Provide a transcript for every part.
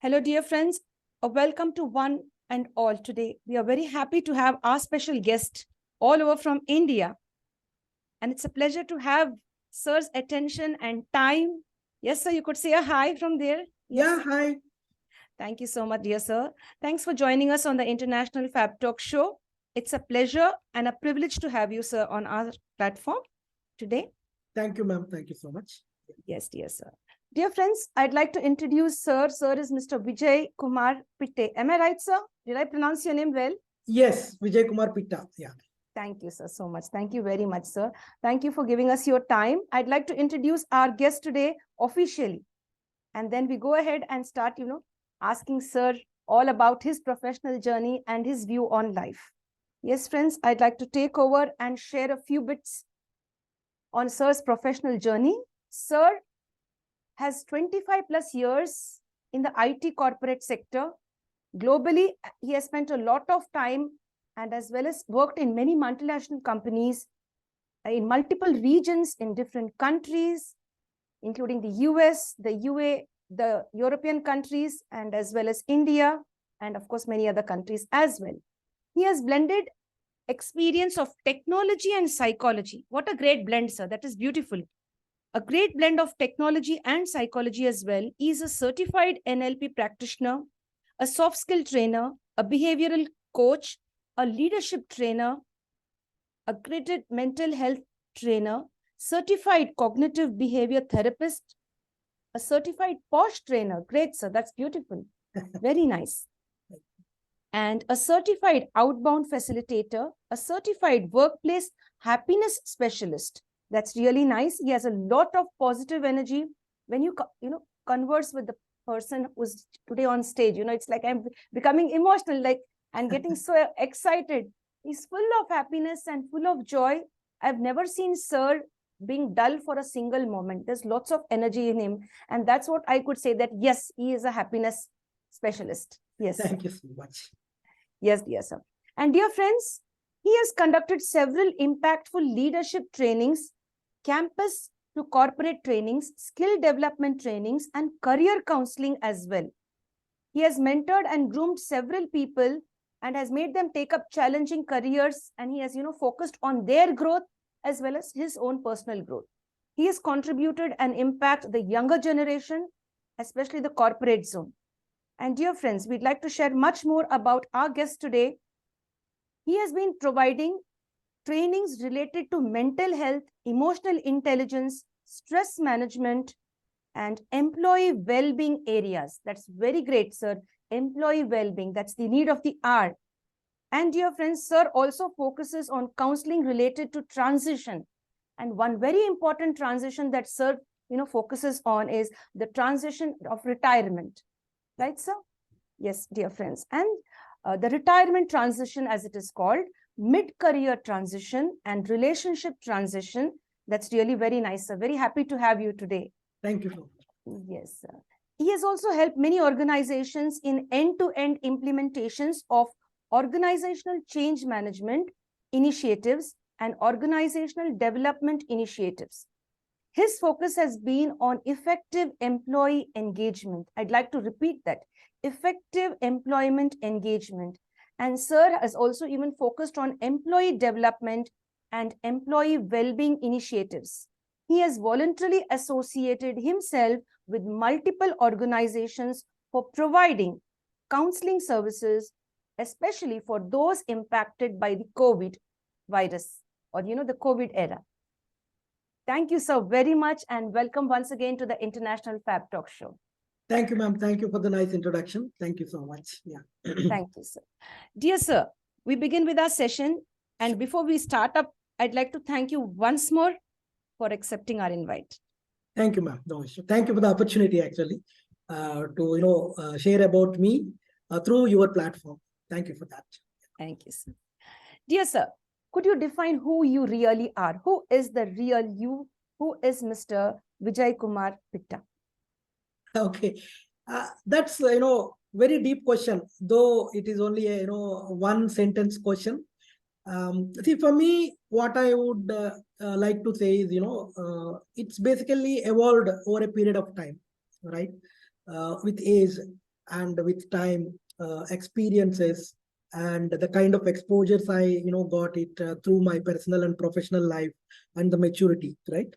Hello, dear friends. Welcome to one and all today. We are very happy to have our special guest all over from India. And it's a pleasure to have Sir's attention and time. Yes, sir, you could say a hi from there. Yeah, hi. Thank you so much, dear sir. Thanks for joining us on the International Fab Talk show. It's a pleasure and a privilege to have you, sir, on our platform today. Thank you, ma'am. Thank you so much. Yes, dear sir. Dear friends, I'd like to introduce Sir. Sir is Mr. Vijayakumar Pitta. Am I right, sir? Did I pronounce your name well? Yes, Vijayakumar Pitta. Yeah. Thank you, sir, so much. Thank you very much, sir. Thank you for giving us your time. I'd like to introduce our guest today officially. And then we go ahead and start, asking Sir all about his professional journey and his view on life. Yes, friends, I'd like to take over and share a few bits on Sir's professional journey. Sir has 25 plus years in the IT corporate sector. Globally, he has spent a lot of time and as well as worked in many multinational companies in multiple regions in different countries, including the US, the UA, the European countries, and as well as India, and of course, many other countries as well. He has blended experience of technology and psychology. What a great blend, sir. That is beautiful. A great blend of technology and psychology as well. He is a certified NLP practitioner, a soft skill trainer, a behavioral coach, a leadership trainer, accredited mental health trainer, certified cognitive behavior therapist, a certified POSH trainer. Great, sir. That's beautiful. Very nice. And a certified outbound facilitator, a certified workplace happiness specialist. That's really nice. He has a lot of positive energy. When you converse with the person who's today on stage, it's like I'm becoming emotional, like, and getting so excited. He's full of happiness and full of joy. I've never seen Sir being dull for a single moment. There's lots of energy in him. And that's what I could say that, yes, he is a happiness specialist. Yes. Thank you so much. Yes, dear sir. And dear friends, he has conducted several impactful leadership trainings, campus to corporate trainings, skill development trainings, and career counseling as well. He has mentored and groomed several people and has made them take up challenging careers, and he has, focused on their growth as well as his own personal growth. He has contributed and impacted the younger generation, especially the corporate zone. And dear friends, we'd like to share much more about our guest today. He has been providing trainings related to mental health, emotional intelligence, stress management, and employee well-being areas. That's very great, sir. Employee well-being, that's the need of the hour. And dear friends, Sir also focuses on counseling related to transition. And one very important transition that Sir, focuses on is the transition of retirement. Right, sir? Yes, dear friends. And the retirement transition, as it is called, mid-career transition and relationship transition. That's really very nice, sir. Very happy to have you today. Thank you so much. Yes, sir. He has also helped many organizations in end-to-end implementations of organizational change management initiatives and organizational development initiatives. His focus has been on effective employee engagement. I'd like to repeat that. Effective employment engagement. And Sir has also even focused on employee development and employee well-being initiatives. He has voluntarily associated himself with multiple organizations for providing counseling services, especially for those impacted by the COVID virus or, the COVID era. Thank you so very much and welcome once again to the International Fab Talk show. Thank you, ma'am. Thank you for the nice introduction. Thank you so much. Yeah. Thank you, sir. Dear sir, we begin with our session. And before we start up, I'd like to thank you once more for accepting our invite. Thank you, ma'am. No issue. Thank you for the opportunity, actually, to share about me through your platform. Thank you for that. Thank you, sir. Dear sir, could you define who you really are? Who is the real you? Who is Mr. Vijayakumar Pitta? Okay, that's very deep question. Though it is only a one sentence question. See, for me, what I would like to say is it's basically evolved over a period of time, right? With age, and with time, experiences, and the kind of exposures I got it through my personal and professional life, and the maturity, right?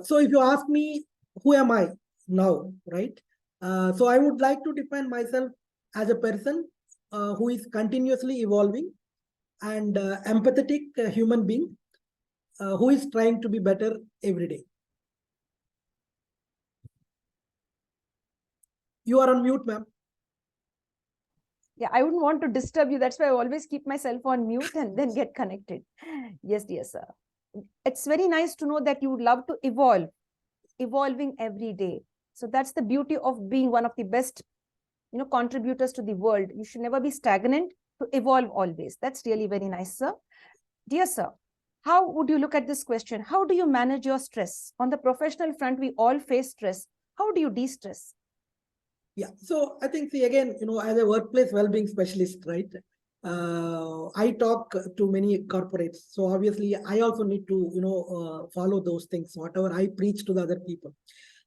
So if you ask me, who am I now, right? So I would like to define myself as a person who is continuously evolving and empathetic human being who is trying to be better every day. You are on mute, ma'am. Yeah, I wouldn't want to disturb you. That's why I always keep myself on mute and then get connected. Yes, dear sir. It's very nice to know that you would love to evolve, evolving every day. So that's the beauty of being one of the best, contributors to the world. You should never be stagnant, to evolve always. That's really very nice, sir. Dear sir, how would you look at this question? How do you manage your stress? On the professional front, we all face stress. How do you de-stress? Yeah, so I think, see, again, as a workplace well-being specialist, right? I talk to many corporates, so obviously I also need to, follow those things, whatever I preach to the other people.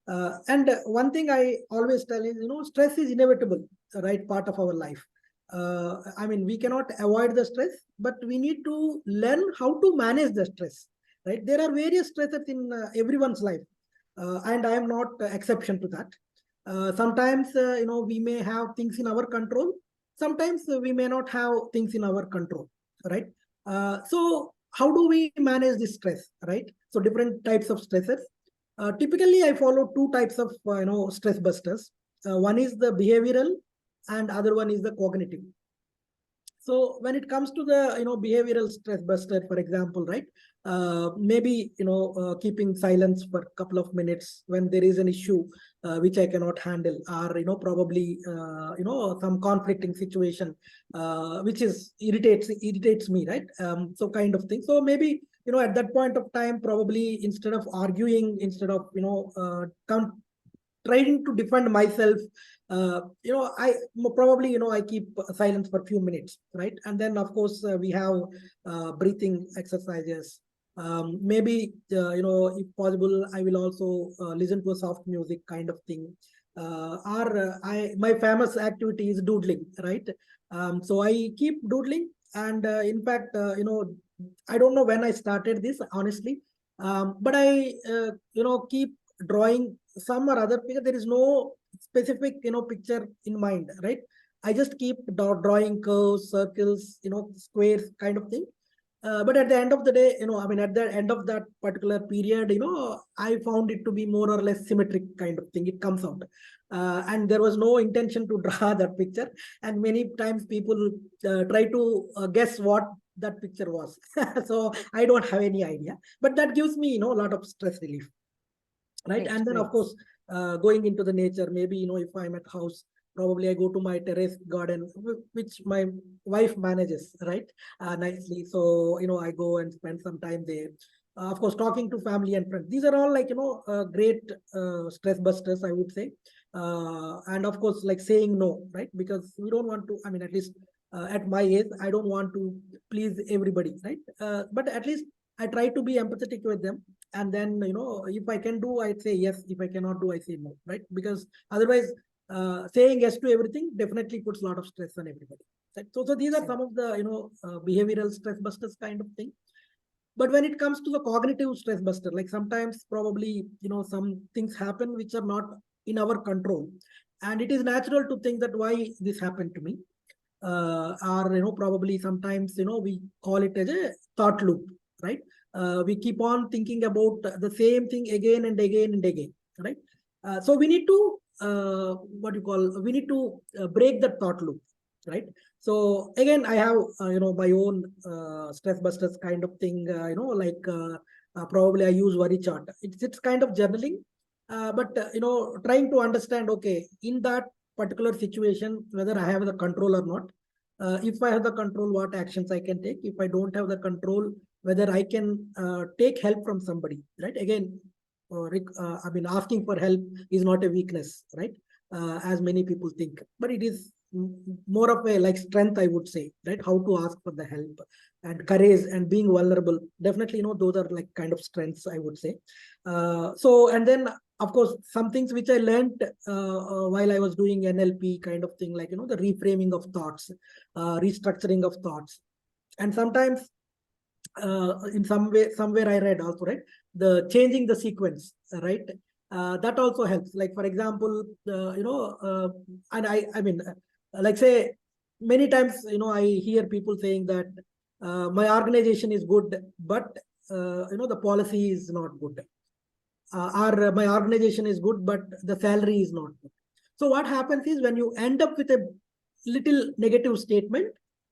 And one thing I always tell is, stress is inevitable, right? Part of our life. I mean, we cannot avoid the stress, but we need to learn how to manage the stress, right? There are various stresses in everyone's life, and I am not exception to that. Sometimes, we may have things in our control. Sometimes we may not have things in our control, right? So how do we manage this stress, right? So different types of stresses. Typically, I follow two types of, stress busters. One is the behavioral and other one is the cognitive. So when it comes to the behavioral stress buster, for example, right, maybe keeping silence for a couple of minutes when there is an issue which I cannot handle, or probably some conflicting situation which is irritates me, right? So kind of thing. So maybe at that point of time, probably instead of arguing, instead of trying to defend myself, I probably I keep silence for a few minutes, right? And then of course we have breathing exercises. Maybe if possible, I will also listen to a soft music kind of thing. Or my famous activity is doodling, right? So I keep doodling, and in fact, I don't know when I started this, honestly, but I keep drawing some or other, because there is no specific picture in mind, right? I just keep drawing curves, circles, squares kind of thing. But at the end of the day, I mean, at the end of that particular period, I found it to be more or less symmetric kind of thing. It comes out. And there was no intention to draw that picture. And many times people try to guess what that picture was. So I don't have any idea. But that gives me, a lot of stress relief, right? Great, And then great. of course going into the nature, maybe if I'm at house, probably I go to my terrace garden, which my wife manages, right? Nicely. So I go and spend some time there. Of course, talking to family and friends, these are all like great stress busters, I would say. And of course, like saying no, right? Because we don't want to, I mean, at least at my age, I don't want to please everybody, right? But at least I try to be empathetic with them. And then, if I can do, I say yes. If I cannot do, I say no, right? Because otherwise, saying yes to everything definitely puts a lot of stress on everybody. Right? So these are some of the, behavioral stress busters kind of thing. But when it comes to the cognitive stress buster, like sometimes probably, some things happen which are not in our control. And it is natural to think that why this happened to me. Or, probably sometimes, we call it as a thought loop, right? We keep on thinking about the same thing again and again and again, right? So we need to, we need to break that thought loop, right? So again, I have, my own stress busters kind of thing, like probably I use worry chart. It's kind of journaling, but, trying to understand, okay, in that particular situation, whether I have the control or not. If I have the control, what actions I can take. If I don't have the control, whether I can take help from somebody, right? Again, I mean, asking for help is not a weakness, right? As many people think, but it is more of a like strength, I would say, right? How to ask for the help, and courage and being vulnerable. Definitely, those are like kind of strengths, I would say. So, and then of course, some things which I learned while I was doing NLP kind of thing, like, the reframing of thoughts, restructuring of thoughts. And sometimes in some way, somewhere I read also, right, the changing the sequence, right? That also helps. Like, for example, and I mean, like, say, many times, I hear people saying that my organization is good, but the policy is not good. Or my organization is good, but the salary is not good. So what happens is, when you end up with a little negative statement,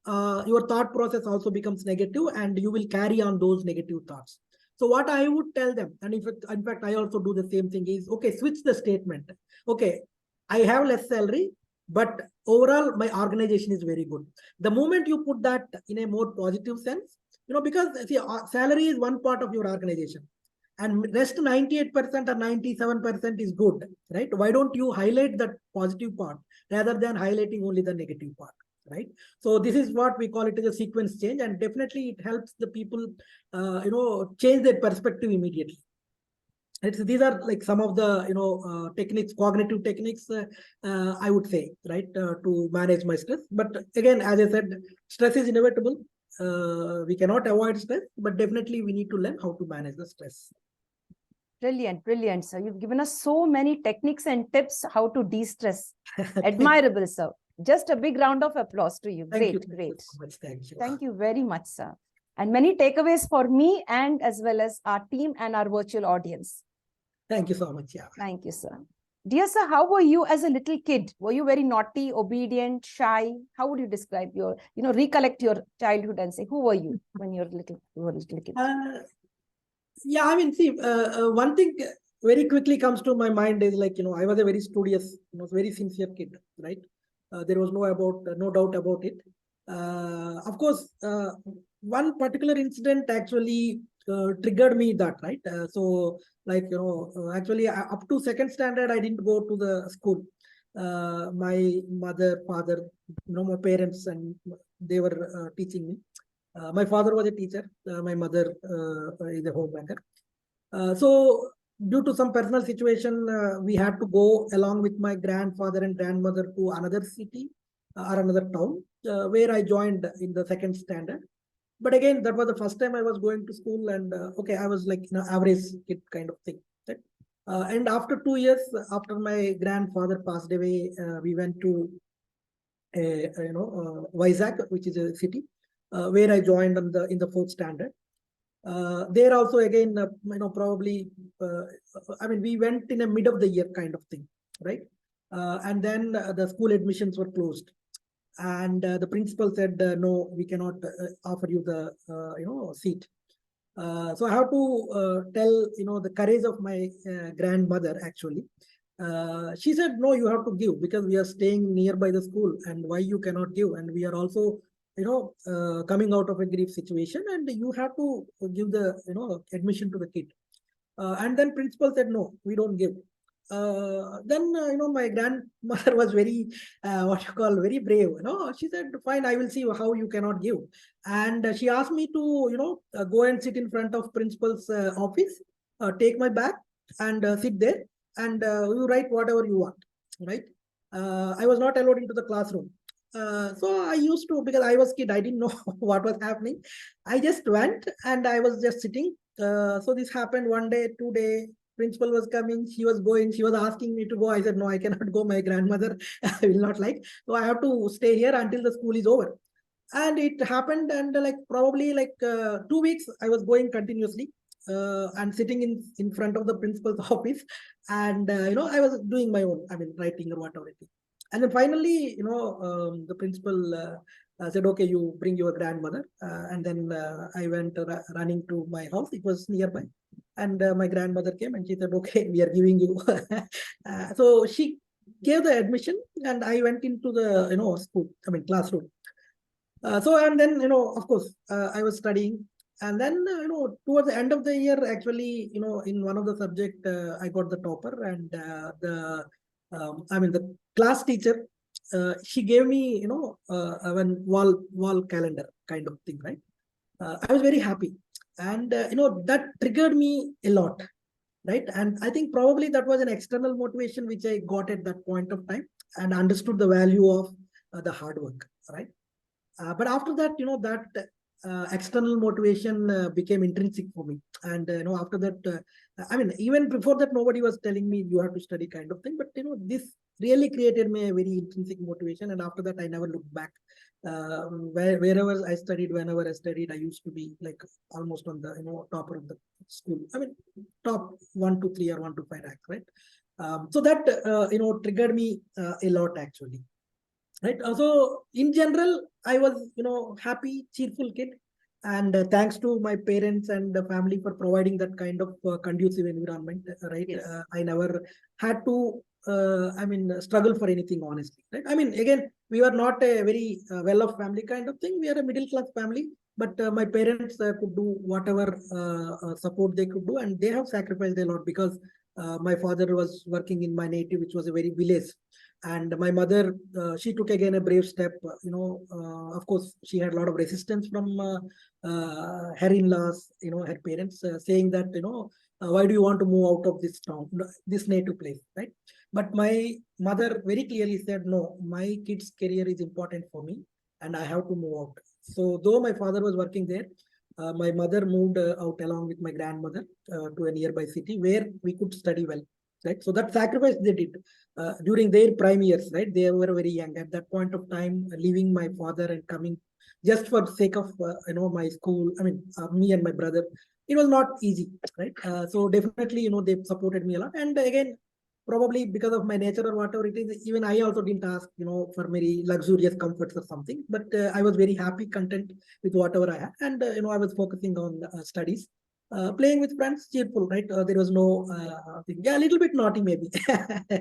your thought process also becomes negative, and you will carry on those negative thoughts. So what I would tell them, and in fact, I also do the same thing, is, okay, switch the statement. Okay, I have less salary, but overall my organization is very good. The moment you put that in a more positive sense, because, see, salary is one part of your organization, and rest 98% or 97% is good, right? Why don't you highlight that positive part rather than highlighting only the negative part, right? So this is what we call it as a sequence change, and definitely it helps the people change their perspective immediately. These are like some of the techniques, cognitive techniques, I would say, right, to manage my stress. But again, as I said, stress is inevitable. We cannot avoid stress, but definitely we need to learn how to manage the stress. Brilliant, brilliant, sir. You've given us so many techniques and tips how to de-stress. Admirable, sir. Just a big round of applause to you. Great, great. Thank you. Thank you very much, sir. And many takeaways for me, and as well as our team and our virtual audience. Thank you so much. Yeah. Thank you, sir. Dear sir, how were you as a little kid? Were you very naughty, obedient, shy? How would you describe your, recollect your childhood and say, who were you when you were a little kid? Yeah, I mean, see, one thing very quickly comes to my mind is, like, I was a very studious, very sincere kid, right? There was no doubt about it. Of course, one particular incident actually triggered me that, right? So, like, actually, up to second standard, I didn't go to the school. My mother, father, my parents, and they were teaching me. My father was a teacher. My mother is a homemaker. So, due to some personal situation, we had to go along with my grandfather and grandmother to another city or another town, where I joined in the second standard. But again, that was the first time I was going to school, and okay, I was like, average kid kind of thing. Right? And after 2 years, after my grandfather passed away, we went to Vizag, which is a city, where I joined in the fourth standard. There also, again, probably, I mean, we went in a mid of the year kind of thing, right? And then the school admissions were closed, and the principal said, no, we cannot offer you the seat. So I have to tell the courage of my grandmother, actually. She said, no, you have to give, because we are staying nearby the school, and why you cannot give, and we are also coming out of a grief situation, and you have to give the admission to the kid. And then principal said, no, we don't give. Then my grandmother was very very brave. She said, fine, I will see how you cannot give. And she asked me to go and sit in front of principal's office, take my bag, and sit there, and you write whatever you want, right? I was not allowed into the classroom. So I used to, because I was kid, I didn't know what was happening. I just went, and I was just sitting. So this happened one day, 2 day. Principal was coming, she was going, she was asking me to go. I said, no, I cannot go. My grandmother I will not like. So I have to stay here until the school is over. And it happened, and probably 2 weeks, I was going continuously. And sitting in front of the principal's office, and I was doing my own, I mean, writing or whatever it is. And then finally, the principal said, okay, you bring your grandmother. And then I went running to my house. It was nearby. And my grandmother came, and she said, okay, we are giving you. So she gave the admission, and I went into the school, I mean, classroom. So, and then of course, I was studying. And then towards the end of the year, actually, in one of the subject, I got the topper. And the class teacher, she gave me one wall calendar kind of thing, right? I was very happy. And that triggered me a lot. right? And I think probably that was an external motivation which I got at that point of time and understood the value of the hard work, right? But after that, that external motivation became intrinsic for me. And, after that, I mean, even before that, nobody was telling me you have to study kind of thing. But, this really created me a very intrinsic motivation. And after that, I never looked back. Wherever I studied, whenever I studied, I used to be like almost on the, topper of the school. I mean, top 1 to 3 or 1 to 5 rank, right? So that, triggered me a lot actually. Right. So in general, I was, happy, cheerful kid. And thanks to my parents and the family for providing that kind of conducive environment, right? Yes. I never had to, I mean, struggle for anything, honestly. Right. I mean, again, we were not a very well-off family kind of thing. We are a middle-class family, but my parents could do whatever support they could do, and they have sacrificed a lot because my father was working in my native, which was a very village, and my mother, she took again a brave step. Of course, she had a lot of resistance from her in-laws, her parents, saying that, why do you want to move out of this town, this native place, right? But my mother very clearly said, no, my kid's career is important for me, and I have to move out. So though my father was working there, my mother moved out along with my grandmother to a nearby city where we could study well, right? So that sacrifice they did during their prime years, right? They were very young at that point of time, leaving my father and coming just for the sake of, my school. I mean, me and my brother, it was not easy, right? So definitely, they supported me a lot. And again, probably because of my nature or whatever it is, even I also didn't ask, for very luxurious comforts or something, but I was very happy, content with whatever I had. And, I was focusing on studies. Playing with friends, cheerful, right? There was no thing. Yeah, a little bit naughty, maybe.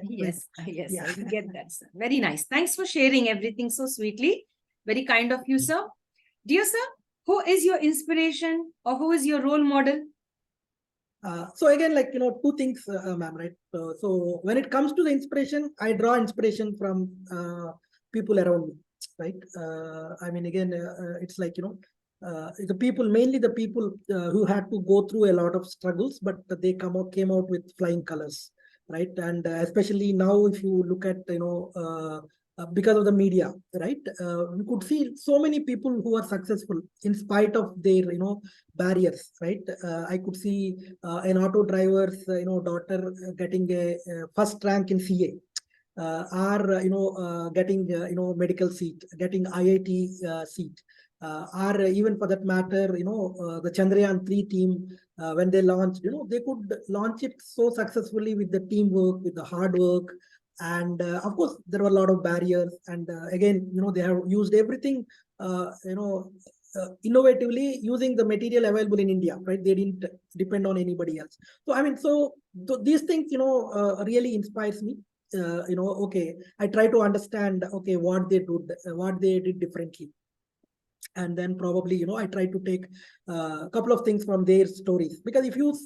Yes, yes, Yeah. I get that, sir. Very nice. Thanks for sharing everything so sweetly. Very kind of you, sir. Dear sir, who is your inspiration or who is your role model? So again, like, two things, ma'am, right? So when it comes to the inspiration, I draw inspiration from people around me, right? I mean, again, it's like, the people, mainly the people who had to go through a lot of struggles, but they came out with flying colors, right? And especially now, if you look at, because of the media, right? We could see so many people who are successful in spite of their, barriers, right? I could see an auto driver's, daughter getting a first rank in CA, or getting medical seat, getting IIT seat, or even for that matter, the Chandrayaan 3 team, when they launched, they could launch it so successfully with the teamwork, with the hard work. And of course, there were a lot of barriers. And again, they have used everything, innovatively, using the material available in India, right? They didn't depend on anybody else. So, I mean, so these things, really inspires me. Okay, I try to understand, okay, what they did differently. And then probably, I try to take a couple of things from their stories, because if you,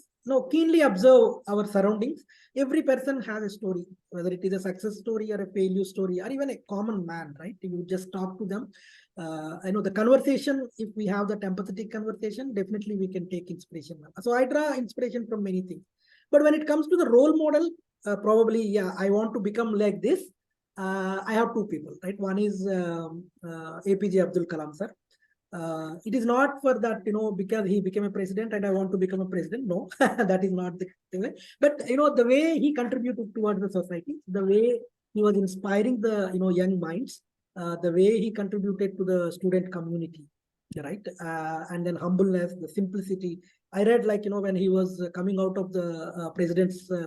keenly observe our surroundings, every person has a story, whether it is a success story or a failure story or even a common man, right? If you just talk to them, I know the conversation, if we have that empathetic conversation, definitely we can take inspiration. So I draw inspiration from many things. But when it comes to the role model, probably, yeah, I want to become like this. I have two people, right? One is APJ Abdul Kalam sir. It is not for that, because he became a president and I want to become a president. No, that is not the way. But, the way he contributed towards the society, the way he was inspiring the, young minds, the way he contributed to the student community, right? And then humbleness, the simplicity. I read, like, when he was coming out of the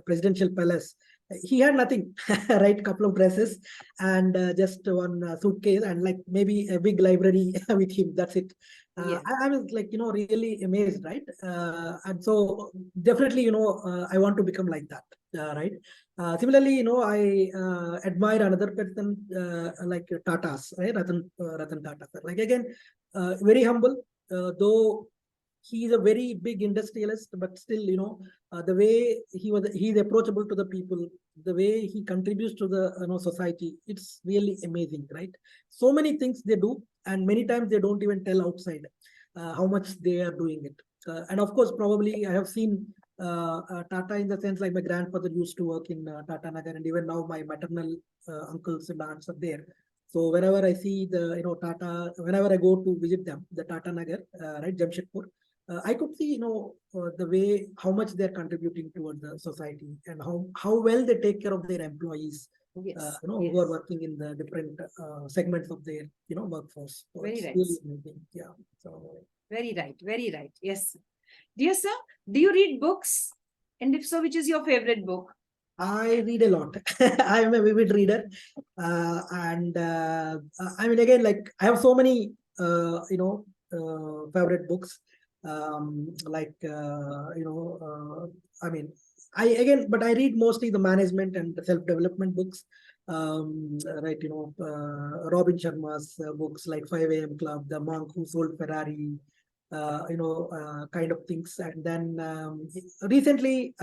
presidential palace, he had nothing, right? Couple of dresses and just one suitcase and like maybe a big library with him. That's it. Yes. I was like, really amazed, right? And so definitely, I want to become like that, right? Similarly, I admire another person like Tata's, right? Ratan Tata. Like again, very humble, though he is a very big industrialist, but still, the way he's approachable to the people, the way he contributes to the society, it's really amazing, right? So many things they do, and many times they don't even tell outside how much they are doing it. And of course, probably I have seen Tata in the sense like my grandfather used to work in Tata Nagar, and even now my maternal uncles and aunts are there. So whenever I see the Tata, whenever I go to visit them, the Tata Nagar, right, Jamshedpur, I could see the way how much they're contributing towards the society, and how well they take care of their employees. Yes. Who are working in the different segments of their workforce. So Very it's right. really amazing. Yeah. So very right. Very right. Yes. Dear sir, do you read books? And if so, which is your favorite book? I read a lot. I am a vivid reader, and I mean, again, like I have so many, favorite books. Like I mean, but I read mostly the management and self development books. Right, Robin Sharma's books like 5 a.m. Club, The Monk Who Sold Ferrari, kind of things. And then recently.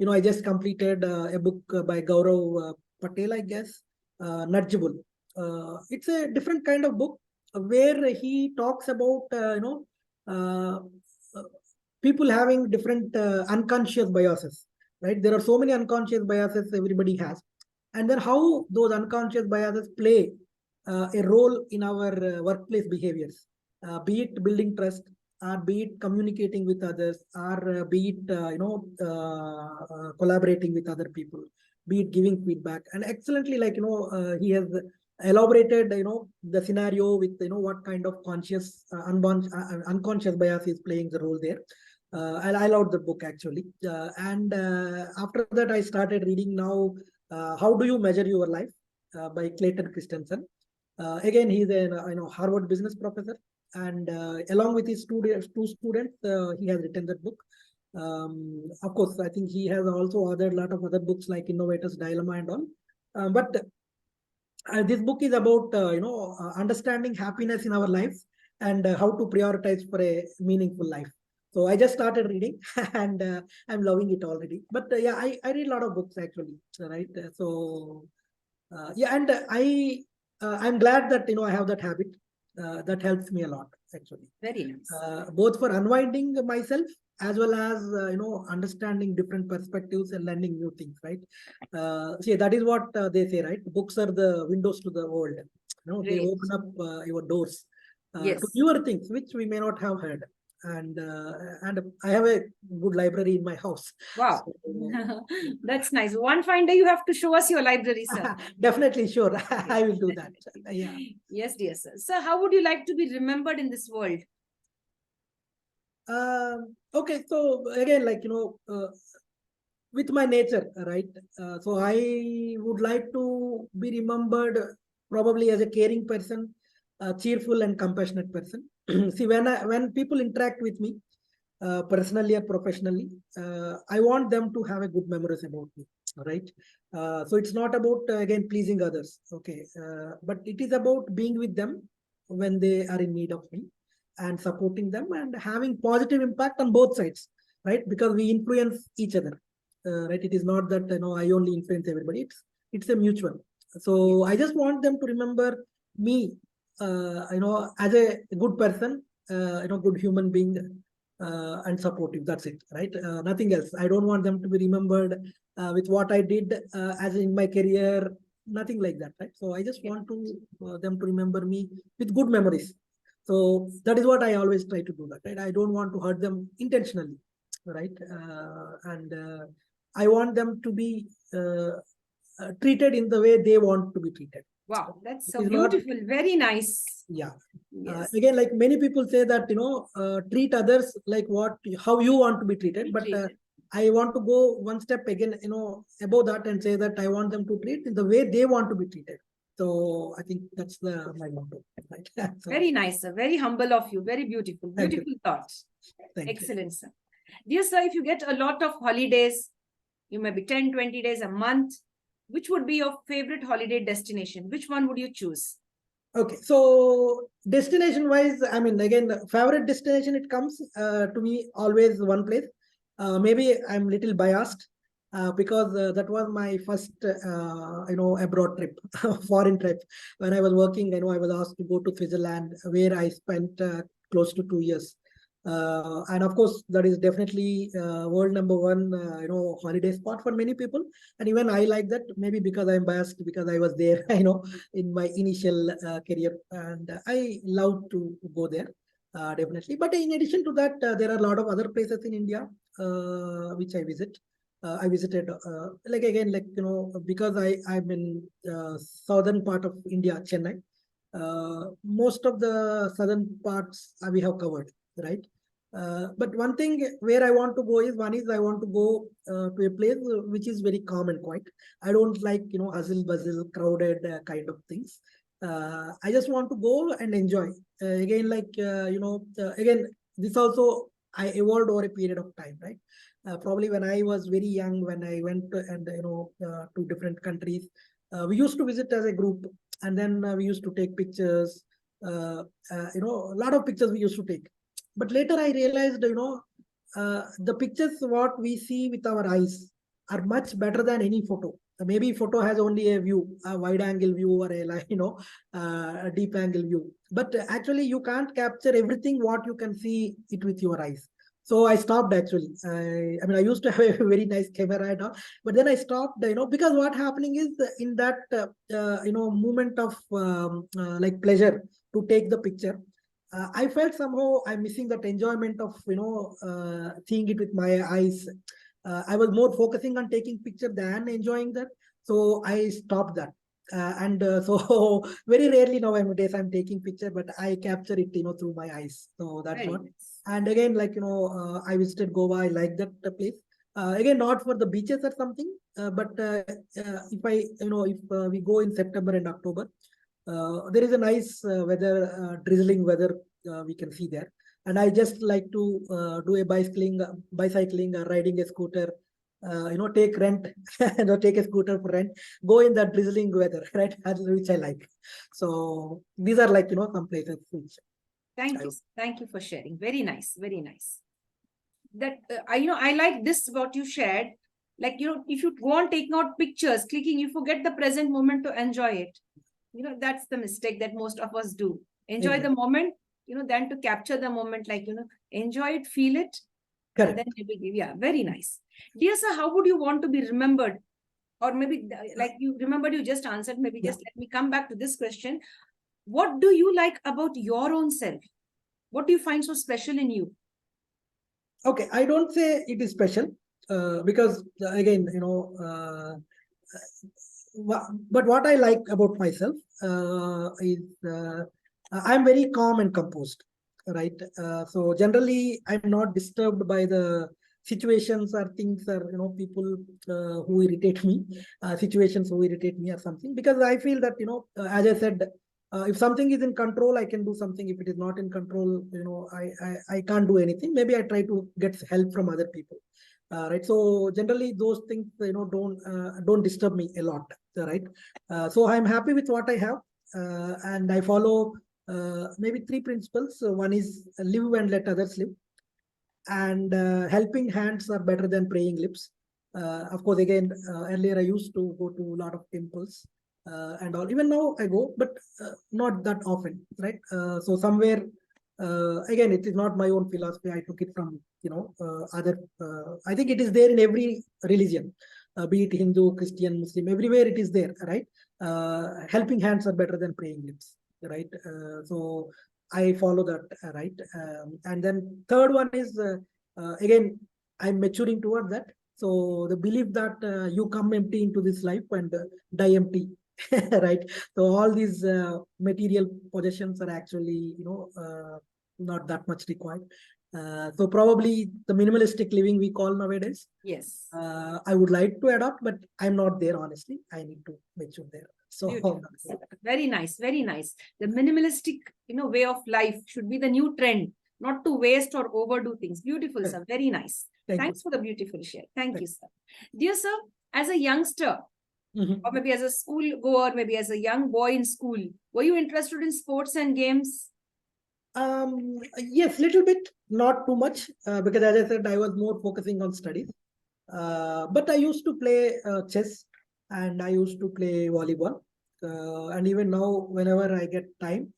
I just completed a book by Gaurav Patel, I guess, Nudgeable. It's a different kind of book where he talks about, uh, uh, people having different unconscious biases, right? There are so many unconscious biases everybody has. And then how those unconscious biases play a role in our workplace behaviors, be it building trust, or be it communicating with others, or be it collaborating with other people, be it giving feedback. And excellently, like he has elaborated the scenario with what kind of conscious unconscious bias is playing the role there. I loved the book actually, and after that I started reading now How Do You Measure Your Life by Clayton Christensen. Again, he's a Harvard business professor, and along with his two students, he has written that book. Of course, I think he has also authored a lot of other books like Innovator's Dilemma and all. But this book is about understanding happiness in our lives, and how to prioritize for a meaningful life. So I just started reading, and I'm loving it already. But yeah, I read a lot of books actually, right? So yeah, and I'm glad that I have that habit. That helps me a lot actually. Very nice. Both for unwinding myself, as well as understanding different perspectives and learning new things, right? See, that is what they say, right? Books are the windows to the world. They Great. open up your doors Yes. to newer things which we may not have heard. And I have a good library in my house. Wow. So, That's nice. One fine day you have to show us your library, sir. definitely, sure. I will do that. Yeah. Yes, dear sir. So how would you like to be remembered in this world? Okay, so again, like with my nature, right? So I would like to be remembered probably as a caring person, a cheerful and compassionate person. See, when people interact with me, personally or professionally, I want them to have a good memories about me, right? So it's not about again pleasing others, okay, but it is about being with them when they are in need of me, and supporting them and having positive impact on both sides, right? Because we influence each other, right? It is not that I only influence everybody. It's a mutual. So I just want them to remember me, as a good person, good human being, and supportive. That's it, right? Nothing else. I don't want them to be remembered with what I did as in my career. Nothing like that, right? So I just want to them to remember me with good memories. So that is what I always try to do. That, right? I don't want to hurt them intentionally, right? And I want them to be treated in the way they want to be treated. Wow, that's so It is not- beautiful. Very nice. Yeah. Yes. Again, like many people say that treat others like how you want to be treated, Be but treated. I want to go one step again, above that, and say that I want them to treat in the way they want to be treated. So I think that's my motto. Right? So, Very nice, sir. Very humble of you. Very beautiful. Thank you. Beautiful thoughts. thank you. Excellent, sir. Dear sir, if you get a lot of holidays, you may be 10, 20 days, a month, which would be your favorite holiday destination? Which one would you choose? Okay, so destination wise, I mean, again, favorite destination, it comes to me always one place. Maybe I'm little biased because that was my first, abroad trip, foreign trip. When I was working, I was asked to go to Switzerland, where I spent close to 2 years. And of course, that is definitely world number one, holiday spot for many people. And even I like that, maybe because I'm biased, because I was there, in my initial career, and I love to go there, definitely. But in addition to that, there are a lot of other places in India which I visit. I visited, like again, like because I'm in southern part of India, Chennai. Most of the southern parts we have covered, right? But one thing where I want to go is, one is I want to go to a place which is very calm and quiet. I don't like hustle bustle, crowded kind of things. I just want to go and enjoy. Again, like again, this also I evolved over a period of time, right? Probably when I was very young, when I went to, and to different countries, we used to visit as a group, and then we used to take pictures. A lot of pictures we used to take. But later I realized, the pictures what we see with our eyes are much better than any photo. Maybe photo has only a view, a wide angle view, or a deep angle view. But actually, you can't capture everything what you can see it with your eyes. So I stopped actually. I mean, I used to have a very nice camera and all, but then I stopped, because what happening is in that, moment of like pleasure to take the picture, I felt somehow I'm missing that enjoyment of seeing it with my eyes. I was more focusing on taking picture than enjoying that, so I stopped that. And so very rarely nowadays I'm taking picture, but I capture it through my eyes. So that's Very what. nice. And again, like I visited Goa. I like that place. Again, not for the beaches or something, but if I if we go in September and October, there is a nice weather, drizzling weather we can see there. And I just like to do a bicycling, or riding a scooter. Take rent, take a scooter for rent. Go in that drizzling weather, right? Which I like. So these are like some places which Thank I you. would. Thank you for sharing. Very nice. Very nice. That I like this what you shared. Like if you go on taking out pictures, clicking, you forget the present moment to enjoy it. That's the mistake that most of us do. Enjoy the Exactly. moment, then to capture the moment, like enjoy it, feel it, and then Correct. maybe give. Yeah, very nice. Dear sir, how would you want to be remembered? Or maybe like you remembered, you just answered. Maybe Yeah. just let me come back to this question. What do you like about your own self? What do you find so special in you? Okay. I don't say it is special, because again, but what I like about myself is I'm very calm and composed, right? So generally, I'm not disturbed by the situations or things, or people who irritate me, situations who irritate me or something, because I feel that as I said, if something is in control, I can do something. If it is not in control, I can't do anything. Maybe I try to get help from other people. Right. So generally, those things don't disturb me a lot. Right. So I'm happy with what I have, and I follow maybe three principles. So one is live and let others live, and helping hands are better than praying lips. Of course, again, earlier I used to go to a lot of temples and all. Even now I go, but not that often, right? So somewhere, again, it is not my own philosophy. I took it from other. I think it is there in every religion, be it Hindu, Christian, Muslim. Everywhere it is there, right? Helping hands are better than praying lips, right? So I follow that, right? And then third one is again, I'm maturing toward that. So the belief that you come empty into this life and die empty, right? So all these material possessions are actually, not that much required. So probably the minimalistic living we call nowadays, Yes. I would like to adopt, but I'm not there, honestly. I need to mature there. So Beautiful. Very nice. Very nice. The minimalistic, way of life should be the new trend, not to waste or overdo things. Beautiful, sir. Very nice. thank you. Thanks for the beautiful share. Thank you, Thank sir. Dear sir, as a youngster, you. or maybe as a school goer, maybe as a young boy in school, were you interested in sports and games? Yes, little bit, not too much, because as I said, I was more focusing on studies. But I used to play chess, and I used to play volleyball. And even now, whenever I get time,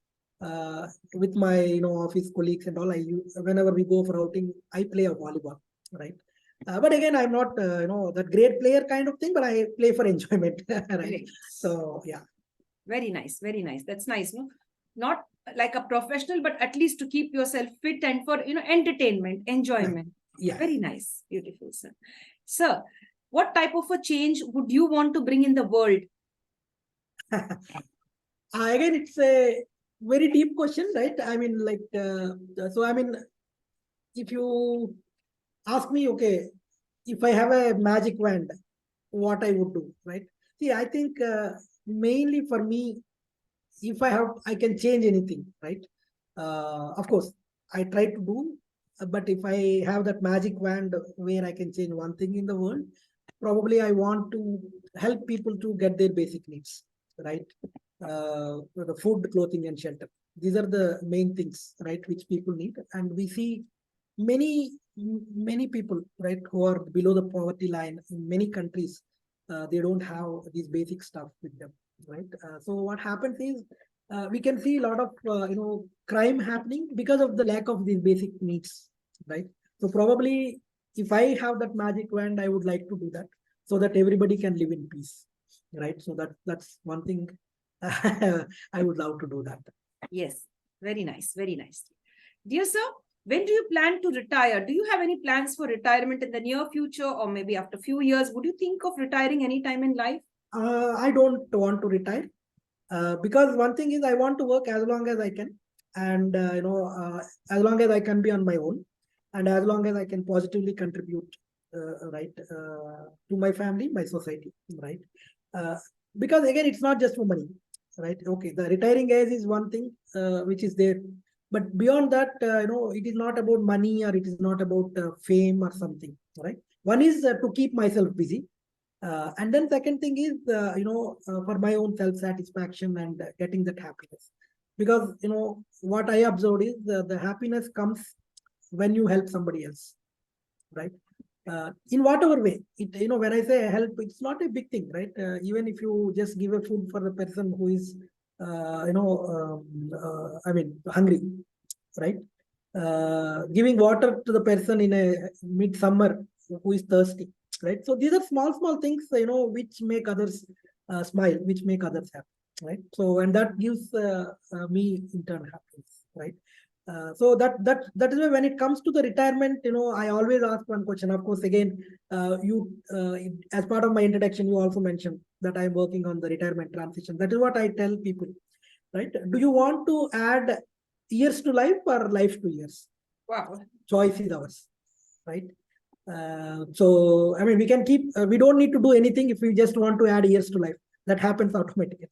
with my office colleagues and all. Whenever we go for outing, I play a volleyball, right? But again, I'm not that great player kind of thing, but I play for enjoyment, right? Great. So yeah. Very nice, very nice. That's nice, no? Not like a professional, but at least to keep yourself fit and for entertainment, enjoyment. Yeah. Very nice, beautiful, sir. Sir, what type of a change would you want to bring in the world? Again, it's a very deep question, right? I mean, like, if you ask me, okay, if I have a magic wand, what I would do, right? See, I think mainly for me, if I can change anything, right? Of course, I try to do, but if I have that magic wand where I can change one thing in the world, probably I want to help people to get their basic needs, right? The food, clothing, and shelter. These are the main things, right, which people need. And we see many people, right, who are below the poverty line in many countries. They don't have these basic stuff with them, right? So what happens is we can see a lot of crime happening because of the lack of these basic needs, right? So probably if I have that magic wand, I would like to do that so that everybody can live in peace, right? So that's one thing I would love to do that. Yes, very nice, very nice. Dear sir, when do you plan to retire? Do you have any plans for retirement in the near future or maybe after a few years? Would you think of retiring anytime in life? I don't want to retire because one thing is I want to work as long as I can, and as long as I can be on my own, and as long as I can positively contribute, right, to my family, my society, right. Uh, because again, it's not just for money, right? Okay, the retiring age is one thing which is there, but beyond that, it is not about money or it is not about fame or something, right? One is to keep myself busy, and then second thing is, for my own self-satisfaction and getting that happiness. Because, what I observed is the happiness comes when you help somebody else, right? In whatever way, when I say help, it's not a big thing, right? Even if you just give a food for the person who is, hungry, right? Giving water to the person in a midsummer who is thirsty, right? So these are small things, which make others smile, which make others happy, right? So, and that gives me in turn happiness, right? So that is why when it comes to the retirement, I always ask one question. Of course, again, as part of my introduction, you also mentioned that I'm working on the retirement transition. That is what I tell people, right? Do you want to add years to life or life to years? Wow. Choice is ours, right? So, I mean, we can keep, we don't need to do anything if we just want to add years to life. That happens automatically.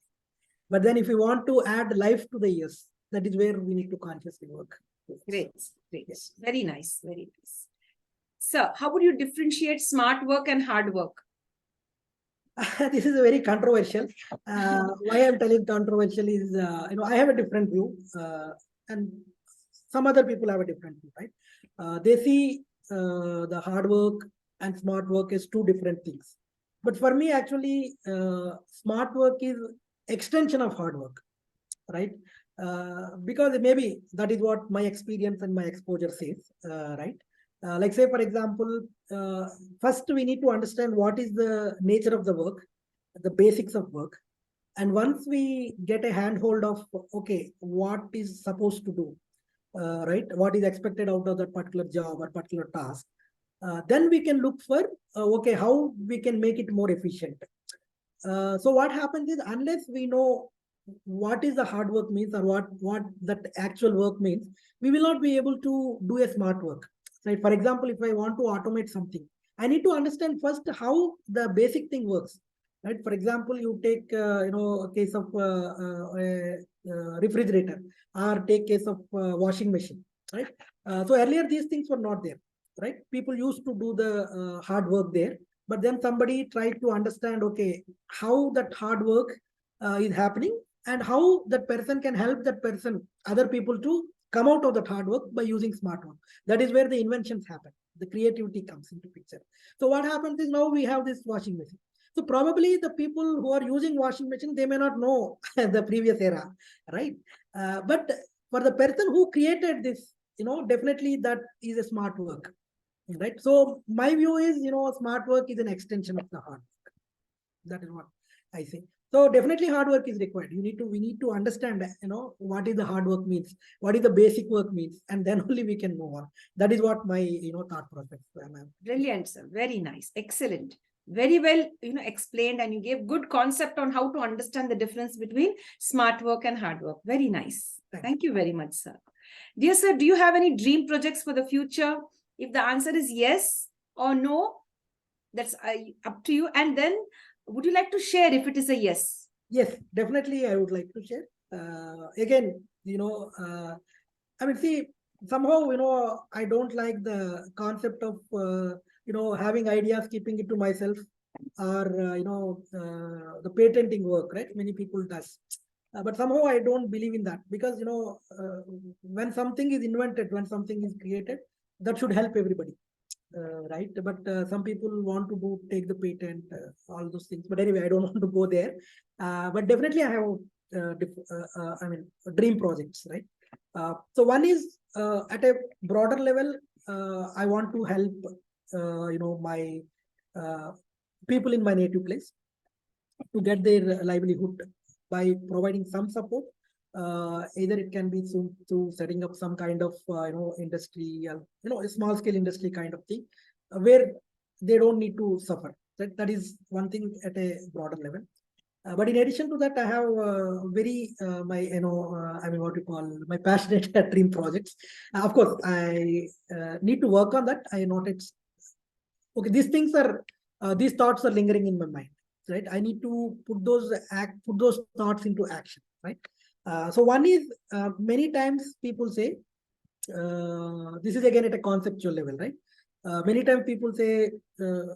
But then if we want to add life to the years, that is where we need to consciously work. Great, great. Yes. Very nice, very nice. Sir, how would you differentiate smart work and hard work? This is a very controversial. Why I'm telling controversial is, I have a different view, and some other people have a different view, right? They see the hard work and smart work as two different things. But for me, actually, smart work is extension of hard work, right? Because maybe that is what my experience and my exposure says, right? Like say, for example, first we need to understand what is the nature of the work, the basics of work. And once we get a handhold of, okay, what is supposed to do, right? What is expected out of that particular job or particular task, then we can look for, okay, how we can make it more efficient. So what happens is, unless we know what is the hard work means or what that actual work means, we will not be able to do a smart work, right? For example, if I want to automate something, I need to understand first how the basic thing works, right? For example, you take a case of a refrigerator, or take case of washing machine, right? So earlier these things were not there, right? People used to do the hard work there, but then somebody tried to understand, okay, how that hard work is happening, and how that person can help that person, other people, to come out of that hard work by using smart work. That is where the inventions happen. The creativity comes into picture. So what happens is, now we have this washing machine. So probably the people who are using washing machine, they may not know the previous era, right? But for the person who created this, definitely that is a smart work, right? So my view is, smart work is an extension of the hard work. That is what I say. So definitely hard work is required. We need to understand, what is the hard work means, what is the basic work means, and then only we can move on. That is what my, thought process. Brilliant, sir. Very nice. Excellent. Very well, explained, and you gave good concept on how to understand the difference between smart work and hard work. Very nice. Thank you very much, sir. Dear sir, do you have any dream projects for the future? If the answer is yes or no, that's up to you. And then would you like to share if it is a yes? Yes, definitely I would like to share. Again, I mean, see, somehow, I don't like the concept of, having ideas, keeping it to myself, or, the patenting work, right? Many people does. But somehow I don't believe in that, because, when something is invented, when something is created, that should help everybody. Right, but some people want to take the patent, all those things. But anyway, I don't want to go there. But definitely I have, I mean, dream projects, right? So one is, at a broader level, I want to help, my people in my native place to get their livelihood by providing some support. Either it can be through setting up some kind of, industry, a small scale industry kind of thing, where they don't need to suffer. That is one thing at a broader level. But in addition to that, I have, very, my, I mean, what you call, my passionate dream projects. Of course, I need to work on that. I noted, okay, these things are, these thoughts are lingering in my mind, right? I need to put those thoughts into action, right? So one is, many times people say, this is again at a conceptual level, right? Many times people say,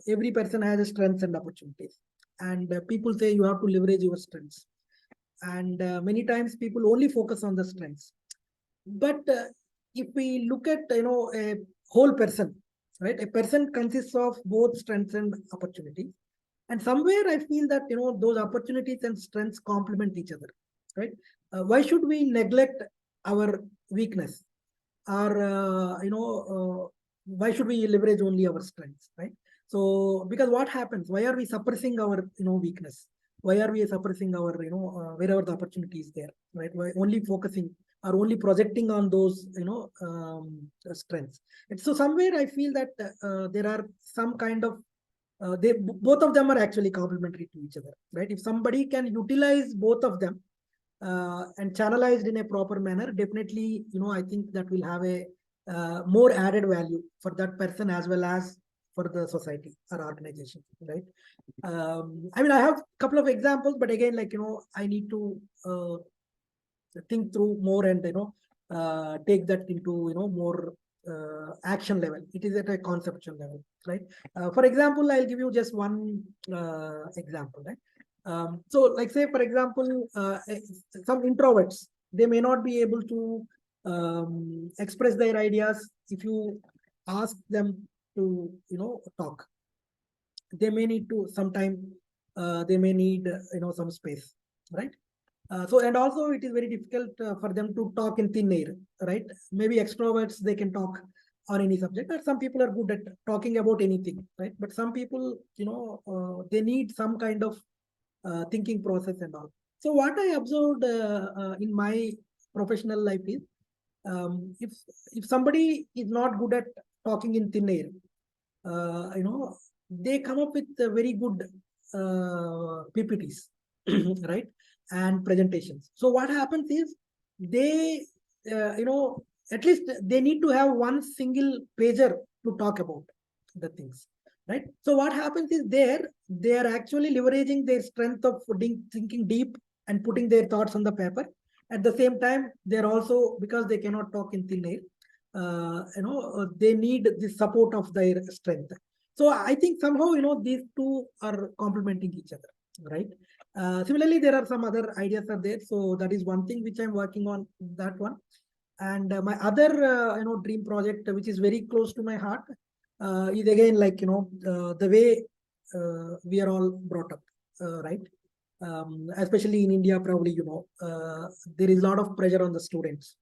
every person has a strengths and opportunities, and people say you have to leverage your strengths, and many times people only focus on the strengths. But if we look at, a whole person, right? A person consists of both strengths and opportunities, and somewhere I feel that, those opportunities and strengths complement each other, right? Why should we neglect our weakness, or why should we leverage only our strengths, right? So because what happens, why are we suppressing our, weakness? Why are we suppressing our, wherever the opportunity is there, right? Why only focusing or only projecting on those, strengths? And so somewhere I feel that, there are some kind of, both of them are actually complementary to each other, right? If somebody can utilize both of them, and channelized in a proper manner, definitely, I think that will have a, more added value for that person as well as for the society or organization, right? I mean, I have a couple of examples, but again, like, I need to, think through more, and, take that into, more, action level. It is at a conceptual level, right? For example, I'll give you just one, example, right? So like, say, for example, some introverts, they may not be able to, express their ideas if you ask them to, talk. They may need to sometime, they may need, some space, right? So, and also it is very difficult, for them to talk in thin air, right? Maybe extroverts, they can talk on any subject, or some people are good at talking about anything, right? But some people, they need some kind of, thinking process and all. So what I observed, in my professional life is, if somebody is not good at talking in thin air, they come up with very good, PPTs, right? And presentations. So what happens is, they, at least they need to have one single pager to talk about the things, right? So what happens is, they are actually leveraging their strength of thinking deep and putting their thoughts on the paper. At the same time, they're also, because they cannot talk in thin air, they need the support of their strength. So I think somehow, these two are complementing each other, right? Similarly, there are some other ideas are there. So that is one thing which I'm working on, that one. And my other, dream project, which is very close to my heart, is again, like, the way we are all brought up, right? Especially in India, probably, there is a lot of pressure on the students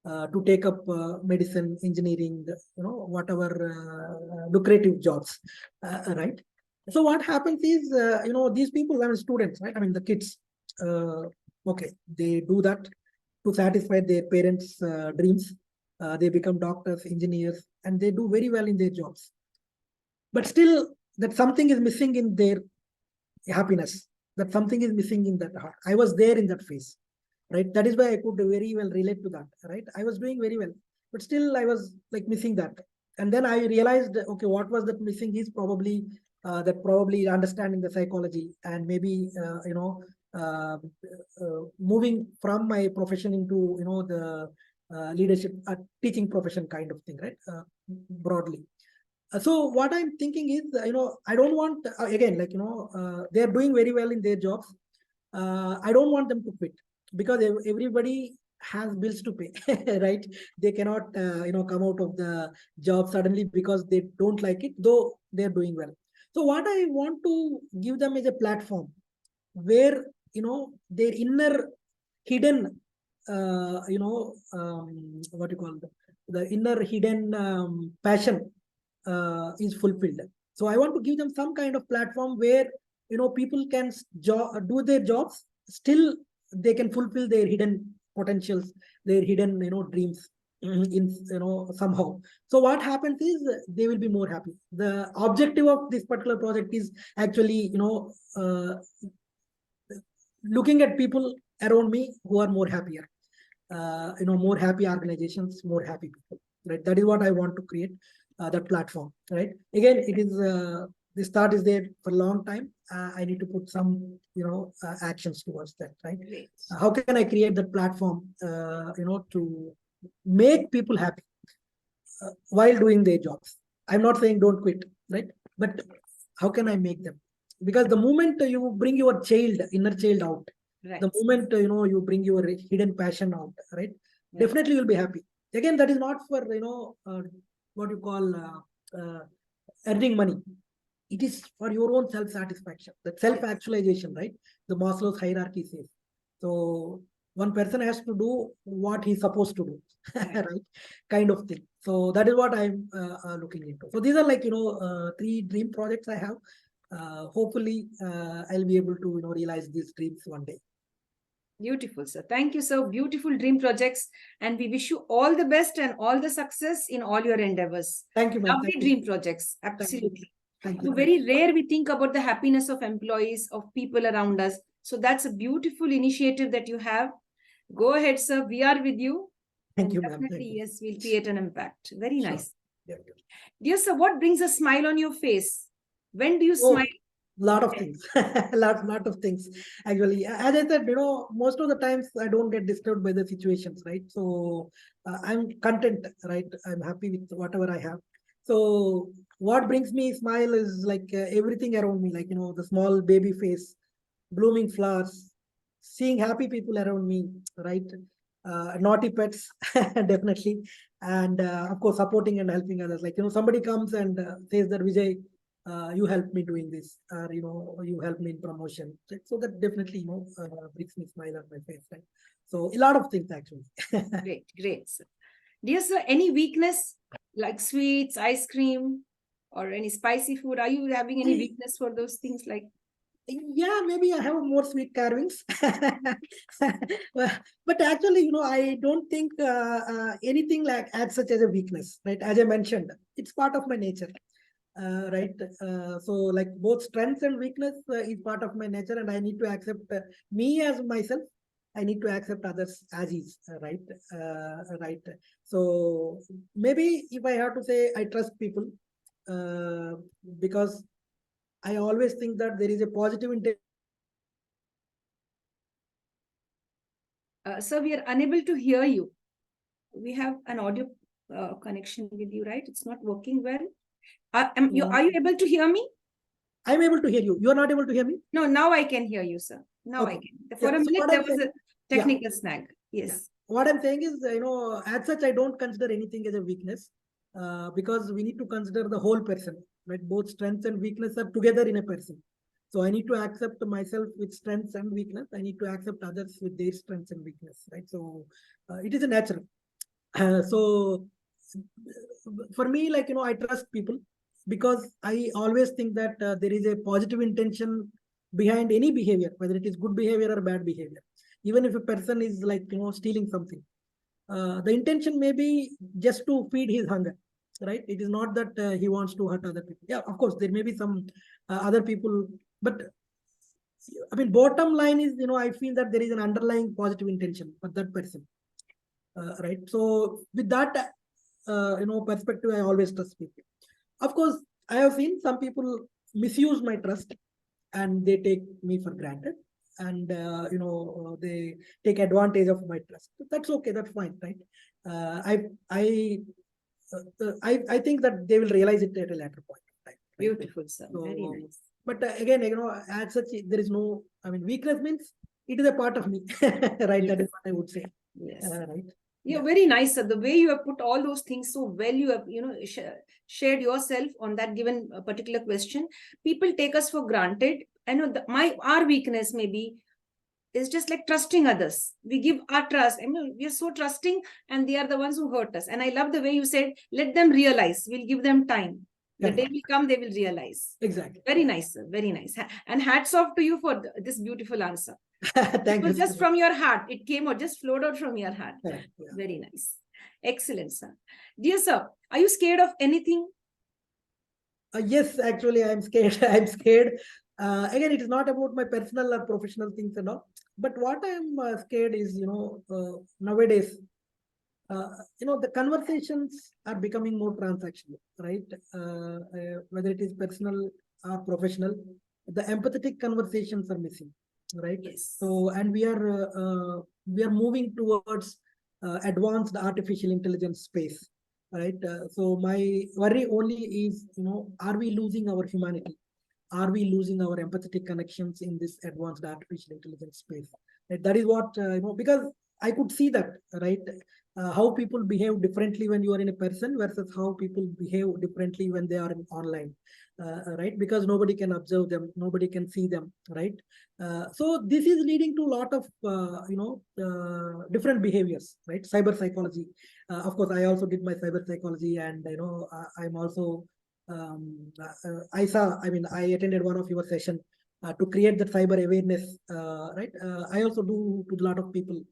to take up medicine, engineering, whatever lucrative jobs, right? So what happens is, these people, I mean, students, right? I mean, the kids, okay, they do that to satisfy their parents' dreams. They become doctors, engineers, and they do very well in their jobs. But still, that something is missing in their happiness. That something is missing in that heart. I was there in that phase, right? That is why I could very well relate to that, right? I was doing very well, but still I was like missing that. And then I realized, okay, what was that missing is probably probably understanding the psychology, and maybe moving from my profession into the leadership, teaching profession kind of thing, right? Broadly. So what I'm thinking is, I don't want, again, like, they're doing very well in their jobs. I don't want them to quit, because everybody has bills to pay, right? They cannot, come out of the job suddenly because they don't like it, though they're doing well. So what I want to give them is a platform where, their inner hidden, what you call the inner hidden passion is fulfilled. So I want to give them some kind of platform where, people can do their jobs, still they can fulfill their hidden potentials, their hidden, dreams, in, somehow. So what happens is, they will be more happy. The objective of this particular project is actually, looking at people around me who are more happier, more happy organizations, more happy people, right? That is what I want to create, that platform, right? Again, it is, the start is there for a long time. I need to put some, actions towards that, right? How can I create that platform, to make people happy while doing their jobs? I'm not saying don't quit, right? But how can I make them? Because the moment you bring your inner child out, Right. the moment you bring your hidden passion out, right? Definitely you'll be happy. Again, that is not for what you call earning money. It is for your own self-satisfaction, that self-actualization, right? The Maslow's hierarchy says. So one person has to do what he's supposed to do, right? Kind of thing. So that is what I'm looking into. So these are like, 3 dream projects I have. Hopefully, I'll be able to, realize these dreams one day. Beautiful, sir. Thank you, sir. Beautiful dream projects. And we wish you all the best and all the success in all your endeavors. Thank you, ma'am. Lovely dream projects. Absolutely. Thank you. Very rare we think about the happiness of employees, of people around us. So that's a beautiful initiative that you have. Go ahead, sir. We are with you. Thank you, ma'am. Definitely, yes, we'll create an impact. Very nice. Yeah. Dear sir, what brings a smile on your face? When do you smile? Lot of things. lot of things, actually. As I said, most of the times I don't get disturbed by the situations, right? So I'm content, right? I'm happy with whatever I have. So what brings me smile is like everything around me, like, the small baby face, blooming flowers, seeing happy people around me, right? Naughty pets, definitely. And of course, supporting and helping others. Like, somebody comes and says that, Vijay, you helped me doing this, or, you helped me in promotion. So that definitely, brings me smile on my face, right? So a lot of things, actually. Great, sir. Dear sir, any weakness like sweets, ice cream, or any spicy food? Are you having any weakness for those things? Like, yeah, maybe I have more sweet carvings. But actually, I don't think anything like as such as a weakness, right? As I mentioned, it's part of my nature. Right. So like both strengths and weakness is part of my nature, and I need to accept me as myself. I need to accept others as is, right? Right. So maybe if I have to say, I trust people, because I always think that there is a positive intention. sir, we are unable to hear you. We have an audio connection with you, right? It's not working well. Are you able to hear me? I'm able to hear you. You are not able to hear me? No, now I can hear you, sir. Now I can. For a minute, there was a technical snag. Yes. Yeah. What I'm saying is, as such, I don't consider anything as a weakness, because we need to consider the whole person, right? Both strengths and weakness are together in a person. So I need to accept myself with strengths and weakness. I need to accept others with their strengths and weakness, right? So it is a natural. So for me, like, I trust people because I always think that there is a positive intention behind any behavior, whether it is good behavior or bad behavior. Even if a person is like, stealing something, the intention may be just to feed his hunger, right? It is not that he wants to hurt other people. Yeah, of course, there may be some other people, but I mean, bottom line is, I feel that there is an underlying positive intention for that person, right? So with that, perspective, I always trust people. Of course, I have seen some people misuse my trust and they take me for granted, and they take advantage of my trust. That's okay, that's fine, right? uh, i i I think that they will realize it at a later point, right? Beautiful, sir. So, Very nice. but again, as such, there is no, I mean, weakness means it is a part of me, right? That is what I would say. Yes. Right. You're very nice, sir. The way you have put all those things so well, you have, shared yourself on that given particular question. People take us for granted. I know our weakness maybe is just like trusting others. We give our trust. I mean, we are so trusting, and they are the ones who hurt us. And I love the way you said, let them realize. We'll give them time. The day will come, they will realize. Exactly. Very nice, sir. Very nice. And hats off to you for this beautiful answer. Thank you. Just from your heart. It came out, just flowed out from your heart. Yeah. Very nice. Excellent, sir. Dear sir, are you scared of anything? Yes, actually, I'm scared. I'm scared. Again, it is not about my personal or professional things and all. But what I'm scared is, nowadays, the conversations are becoming more transactional, right? Whether it is personal or professional, the empathetic conversations are missing, right? Yes. So, and we are moving towards advanced artificial intelligence space, right? So my worry only is, are we losing our humanity? Are we losing our empathetic connections in this advanced artificial intelligence space? Right? That is what, because I could see that, right? How people behave differently when you are in a person versus how people behave differently when they are online, right? Because nobody can observe them, nobody can see them, right? So this is leading to a lot of, different behaviors, right? Cyber psychology. Of course, I also did my cyber psychology, and I'm also I attended one of your session to create the cyber awareness, right? I also do to a lot of people,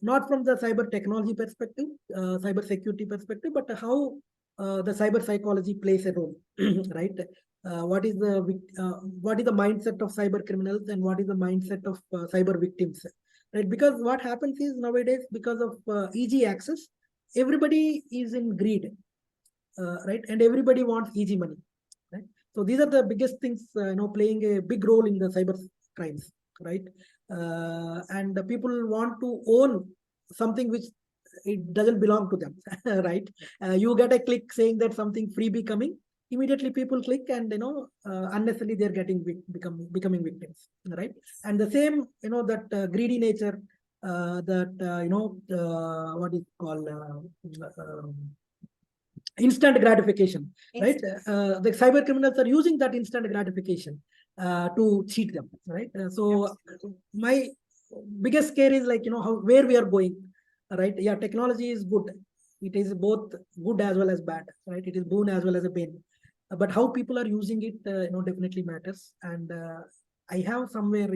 not from the cyber technology perspective, cyber security perspective, but how the cyber psychology plays a role, right? What is the mindset of cyber criminals and what is the mindset of cyber victims, right? Because what happens is nowadays, because of easy access, everybody is in greed, right? And everybody wants easy money, right? So these are the biggest things, playing a big role in the cyber crimes, right? And the people want to own something which it doesn't belong to them, right? You get a click saying that something freebie coming, immediately people click, and unnecessarily they're becoming victims, right? And the same, that greedy nature, what is called instant gratification, right? The cyber criminals are using that instant gratification to cheat them, right? So my biggest scare is like, where we are going, right? Yeah, technology is good. It is both good as well as bad, right? It is boon as well as a bane. But how people are using it, definitely matters. And I have somewhere,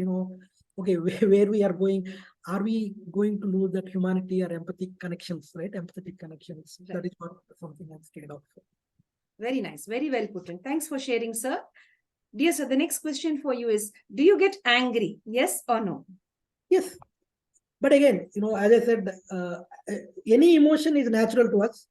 okay, where we are going, are we going to lose that humanity or empathic connections, right? Empathetic connections. Right. That is what something I'm scared of. Very nice. Very well put in. Thanks for sharing, sir. Dear sir, the next question for you is, do you get angry? Yes or no? Yes. But again, as I said, any emotion is natural to us,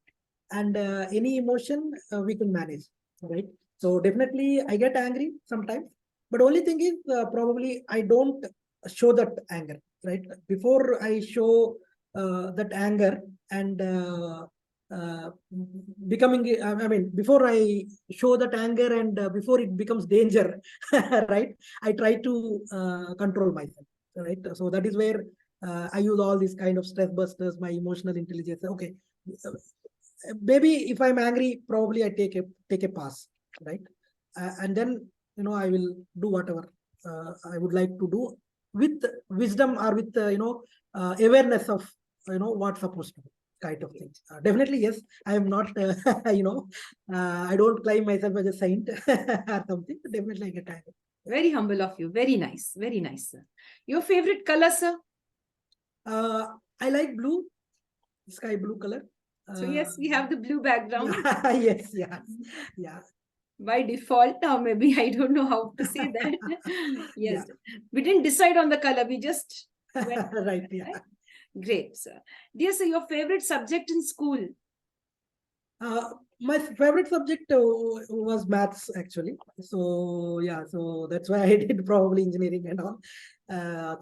and any emotion we can manage, right? So definitely I get angry sometimes, but only thing is probably I don't show that anger, right? Before I show that anger and becoming, I mean, before I show that anger and before it becomes danger, right? I try to control myself, right? So that is where I use all these kind of stress busters, my emotional intelligence. Okay, maybe if I'm angry, probably I take a pass. right? And then, I will do whatever I would like to do with wisdom or with, awareness of, what's supposed to be kind of things. Definitely, yes, I am not, I don't claim myself as a saint or something. Definitely, I get tired. Very humble of you. Very nice. Very nice, sir. Your favorite color, sir? I like blue, sky blue color. So yes, we have the blue background. Yeah, yes, yeah, yeah. By default, or maybe I don't know how to say that. Yes, Yeah. we didn't decide on the color. We just went. Right, yeah. Right? Great, sir. Dear sir, your favorite subject in school? My favorite subject was maths actually. So yeah, so that's why I did probably engineering and all.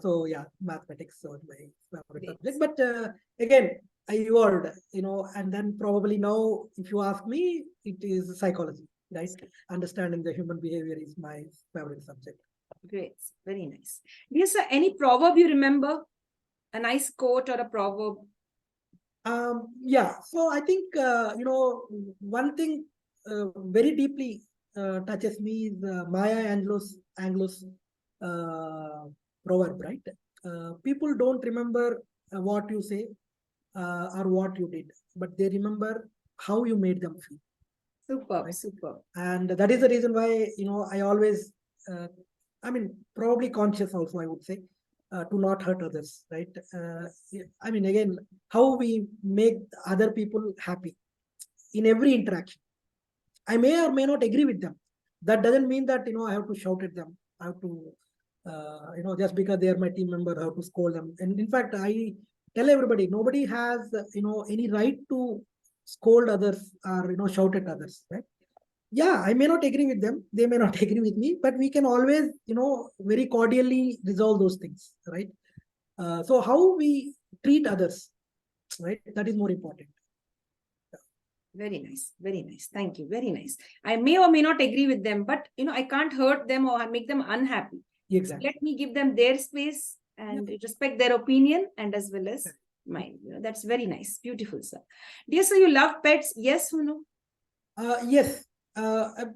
So yeah, mathematics was my favorite Great. subject. But again, I evolved, and then probably now, if you ask me, it is psychology, right? Understanding the human behavior is my favorite subject. Great. Very nice. Dear sir, any proverb you remember? A nice quote or a proverb? Yeah, so I think, one thing very deeply touches me is Maya Angelou's proverb, right? People don't remember what you say or what you did, but they remember how you made them feel. Superb, Right? superb. And that is the reason why, I always, probably conscious also, I would say, to not hurt others, right? Again, how we make other people happy in every interaction. I may or may not agree with them. That doesn't mean that, I have to shout at them. I have to, just because they are my team member, I have to scold them. And in fact, I tell everybody, nobody has, any right to scold others or, shout at others, right? Yeah, I may not agree with them, they may not agree with me, but we can always, very cordially resolve those things, right? So how we treat others, right, that is more important. Very nice. Very nice. Thank you. Very nice. I may or may not agree with them, but I can't hurt them or make them unhappy. Exactly. So let me give them their space and respect their opinion and as well as mine. That's very nice. Beautiful, sir. Dear sir, you love pets? Yes or no? Yes.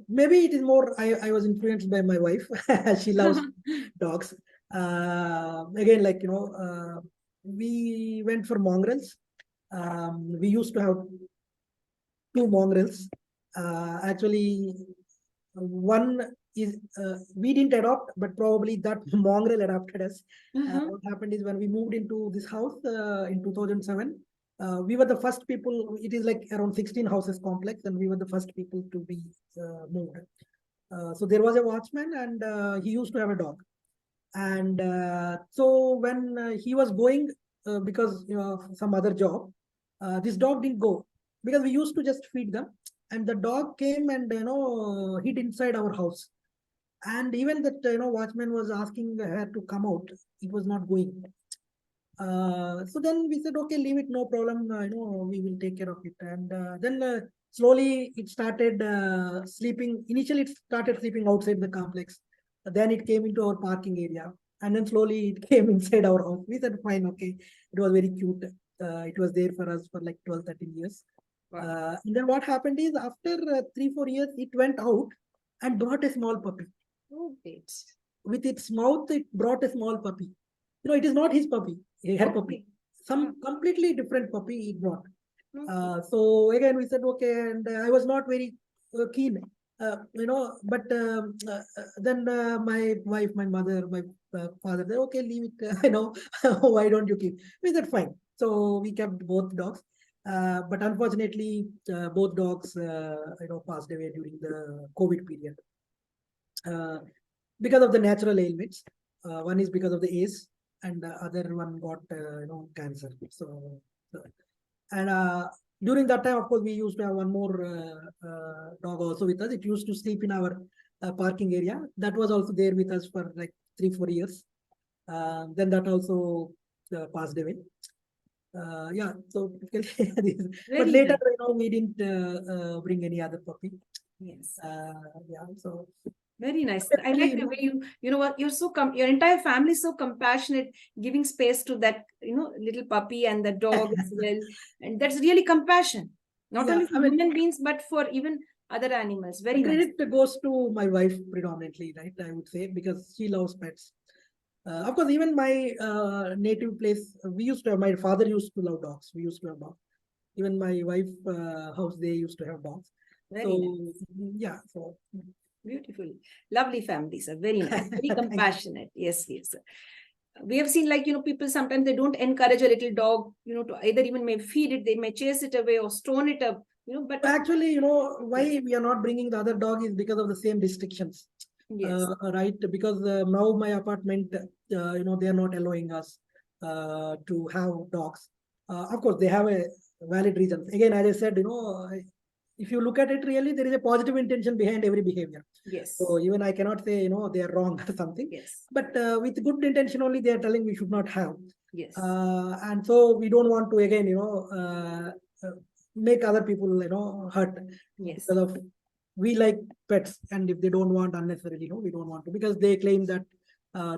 Maybe it is more, I was influenced by my wife. She loves dogs. Again, like, we went for mongrels. We used to have two mongrels. Actually, one is we didn't adopt, but probably that mongrel adopted us. What happened is when we moved into this house in 2007, we were the first people. It is like around 16 houses complex, and we were the first people to be moved. So there was a watchman, and he used to have a dog. And so when he was going because some other job, this dog didn't go because we used to just feed them, and the dog came and hid inside our house. And even that watchman was asking her to come out, it was not going. So then we said, okay, leave it, no problem. We will take care of it. And then slowly it started sleeping. Initially, it started sleeping outside the complex. Then it came into our parking area, and then slowly it came inside our house. We said, fine, okay. It was very cute. It was there for us for like 12, 13 years. Wow. And then what happened is after 3, 4 years, it went out and brought a small puppy. Oh, great. With its mouth, it brought a small puppy. It is not his puppy, her puppy. Some completely different puppy he brought. So again, we said, okay, and I was not very keen, but then my wife, my mother, my father, they okay, leave it, why don't you keep? We said, fine. So we kept both dogs. But unfortunately, both dogs, passed away during the COVID period. Because of the natural ailments. One is because of the age, and the other one got cancer. So and during that time, of course, we used to have one more dog also with us. It used to sleep in our parking area. That was also there with us for like 3, 4 years. Then that also passed away. Yeah, so but later, we didn't bring any other puppy. Yes. Yeah, so very nice. I like the way you know what, you're so your entire family is so compassionate, giving space to that, little puppy and the dog as well. And that's really compassion, not only for human beings, but for even other animals. Very nice. Credit goes to my wife predominantly, right? I would say, because she loves pets. Of course, even my native place, my father used to love dogs. We used to have dogs. Even my wife house, they used to have dogs. Very nice. Yeah, so Beautiful. Lovely family, sir. Very nice. Very Thank you. compassionate. Yes, yes. We have seen, like, people sometimes they don't encourage a little dog, to either even may feed it, they may chase it away or stone it up, but Actually, why we are not bringing the other dog is because of the same restrictions. yes, Right? Because now my apartment, they are not allowing us to have dogs. Of course, they have a valid reason. Again, as I said, if you look at it really, there is a positive intention behind every behavior. yes, So even I cannot say, they are wrong or something. yes, But with good intention only, they are telling we should not have. yes, And so we don't want to again, make other people, hurt yes, because of we like pets, and if they don't want unnecessarily, we don't want to, because they claim that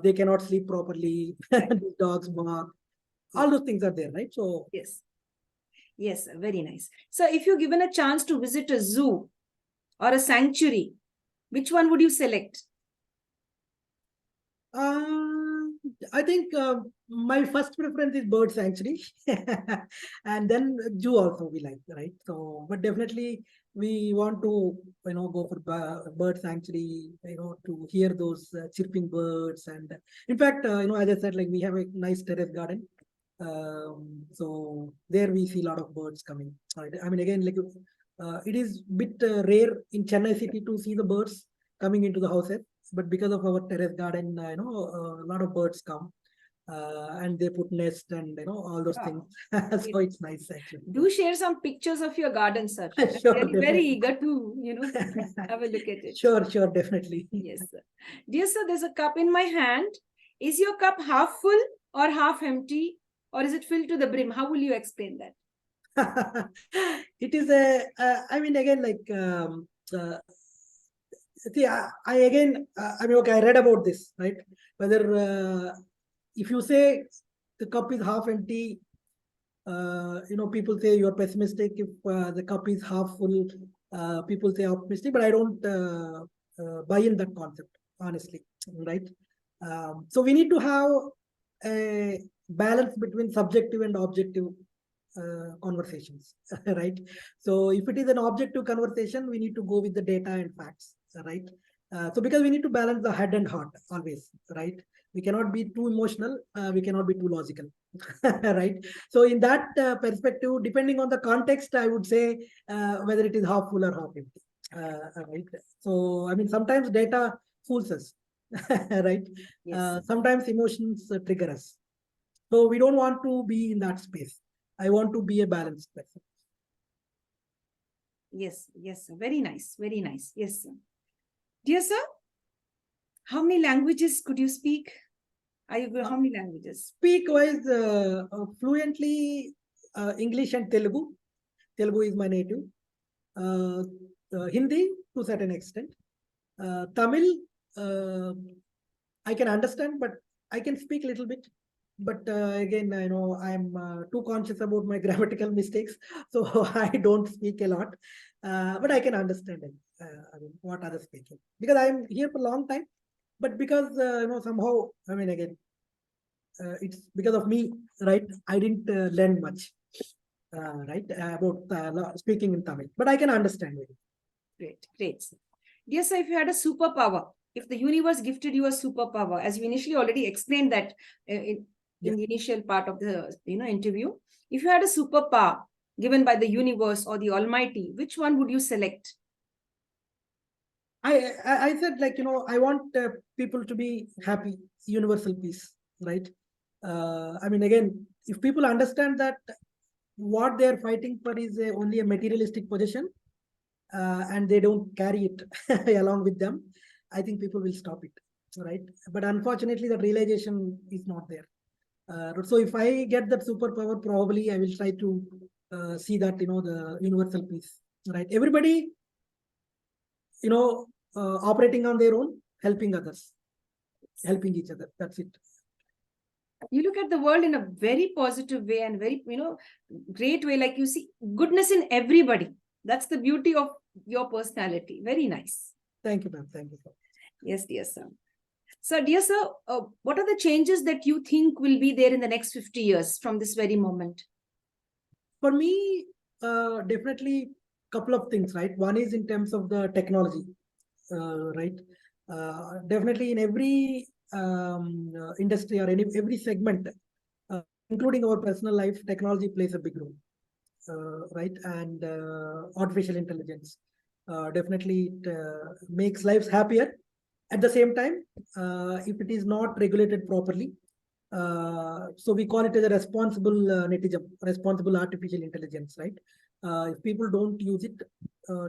they cannot sleep properly, these dogs bark, all those things are there, right? So yes, yes, very nice. So if you're given a chance to visit a zoo or a sanctuary, which one would you select? I think my first preference is bird sanctuary, and then zoo also we like, right? So, but definitely we want to, go for bird sanctuary, to hear those chirping birds. And in fact, as I said, like we have a nice terrace garden. So there we see a lot of birds coming. Right? I mean, again, like it is bit rare in Chennai city to see the birds coming into the houses, but because of our terrace garden, a lot of birds come. And they put nest and all those things. So it's nice actually. Do share some pictures of your garden, sir. Sure, I'm very definitely. eager to, have a look at it. Sure, definitely. Yes, sir. Dear sir, there's a cup in my hand. Is your cup half full or half empty, or is it filled to the brim? How will you explain that? It is I mean, again, like, see, I again, I mean, okay, I read about this, right? Whether if you say the cup is half empty, people say you're pessimistic. If the cup is half full, people say optimistic, but I don't buy in that concept, honestly, right? So we need to have a balance between subjective and objective conversations, right? So if it is an objective conversation, we need to go with the data and facts, right? So because we need to balance the head and heart always, right? We cannot be too emotional, we cannot be too logical, right? So in that perspective, depending on the context, I would say whether it is half full or half empty, right? So I mean, sometimes data fools us, right? Yes. Sometimes emotions trigger us. So we don't want to be in that space. I want to be a balanced person. Yes, yes, sir. Very nice, very nice. Yes, sir. Dear sir, how many languages could you speak? How many languages? Speak wise, fluently English and Telugu. Telugu is my native. Hindi to a certain extent. Tamil, I can understand, but I can speak a little bit. But again, I know I'm too conscious about my grammatical mistakes, so I don't speak a lot. But I can understand it, I mean, what others speaking, because I'm here for a long time. But because somehow, I mean, again, it's because of me, right? I didn't learn much, right, about speaking in Tamil, but I can understand it. Great, great. Sir. Dear sir, if you had a superpower, if the universe gifted you a superpower, as you initially already explained that in the initial part of the interview, if you had a superpower given by the universe or the Almighty, which one would you select? I said, like, I want people to be happy, universal peace, right? I mean, again, if people understand that what they're fighting for is only a materialistic possession, and they don't carry it along with them, I think people will stop it, right? But unfortunately, that realization is not there. So if I get that superpower, probably I will try to see that, the universal peace, right? Everybody, operating on their own, helping others, helping each other. That's it. You look at the world in a very positive way and very, great way. Like you see goodness in everybody. That's the beauty of your personality. Very nice. Thank you, ma'am. Thank you. Yes, dear sir. So, dear sir, what are the changes that you think will be there in the next 50 years from this very moment? For me, definitely couple of things, right? One is in terms of the technology, right? Definitely in every industry or every segment, including our personal life, technology plays a big role, right? And artificial intelligence definitely it, makes lives happier. At the same time, if it is not regulated properly, so we call it as a responsible netism, responsible artificial intelligence, right? If people don't use it,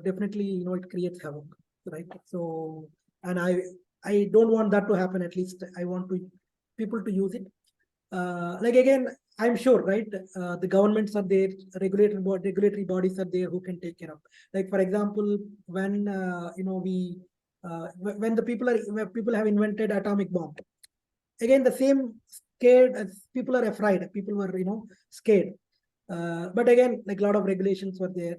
definitely it creates havoc, right? So, and I don't want that to happen. At least I want to people to use it. Like again, I'm sure, right? The governments are there, regulatory bodies are there who can take care of. Like for example, when when people have invented atomic bomb, again the same scared as people are afraid. People were scared. But again, like a lot of regulations are there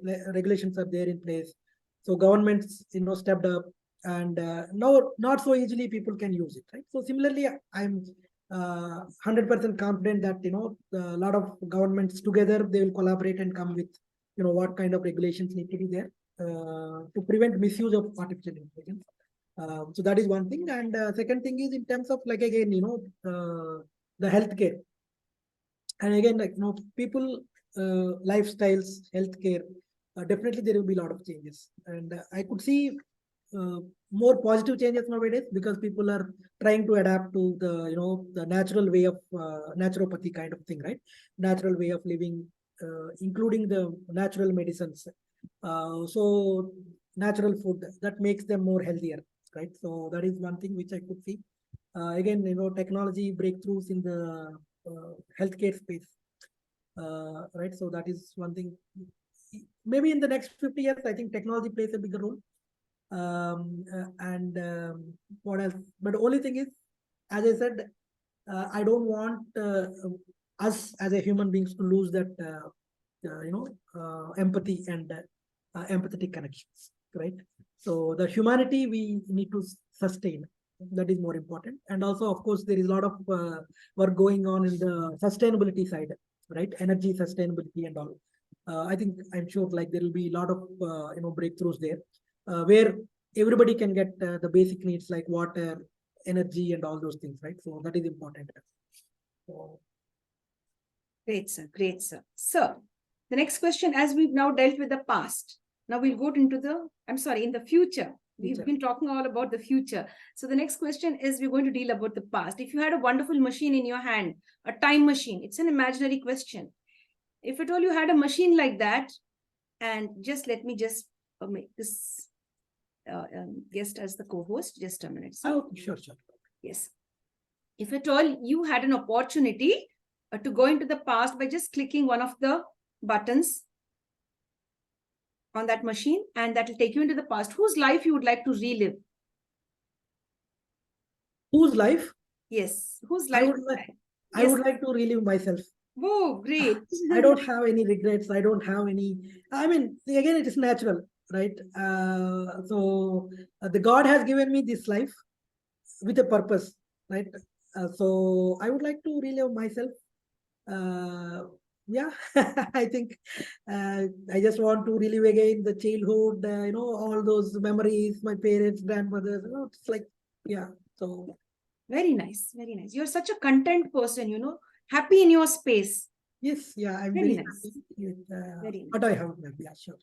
in place. So governments stepped up, and now not so easily people can use it, right? So similarly, I'm 100% confident that a lot of governments together they will collaborate and come with what kind of regulations need to be there to prevent misuse of artificial intelligence. So that is one thing, and second thing is in terms of like again the healthcare, and again like people lifestyles, healthcare. Definitely there will be a lot of changes, and I could see more positive changes nowadays because people are trying to adapt to the the natural way of naturopathy kind of thing, right? Natural way of living, including the natural medicines. So natural food that makes them more healthier, right? So that is one thing which I could see. Again, technology breakthroughs in the healthcare space, right? So that is one thing. Maybe in the next 50 years, I think technology plays a bigger role. And what else? But the only thing is, as I said, I don't want us as a human beings to lose that empathy and empathetic connections, right? So the humanity we need to sustain. That is more important. And also, of course, there is a lot of work going on in the sustainability side, right? Energy sustainability and all. I think I'm sure like there will be a lot of breakthroughs there, where everybody can get the basic needs like water, energy, and all those things, right? So that is important. So, Great, sir. Great, sir. So, the next question, as we've now dealt with the past, now we'll go into in the future. We've been talking all about the future. So the next question is we're going to deal about the past. If you had a wonderful machine in your hand, a time machine, it's an imaginary question. If at all you had a machine like that, and just let me just make this guest as the co-host, just a minute. oh, sure. Yes. If at all you had an opportunity to go into the past by just clicking one of the buttons on that machine, and that will take you into the past, whose life you would like to relive? Whose life? Yes, whose life? I would like to relive myself. Oh, great. I don't have any regrets. I don't have any. I mean, again, it is natural, right? So the God has given me this life with a purpose, right? So I would like to relive myself. Yeah, I think I just want to relive again the childhood, all those memories, my parents, grandmothers. It's like, yeah. So very nice, very nice. You're such a content person, happy in your space. Yes, yeah, I'm very very nice. happy with very nice. what I have. Yeah, sure.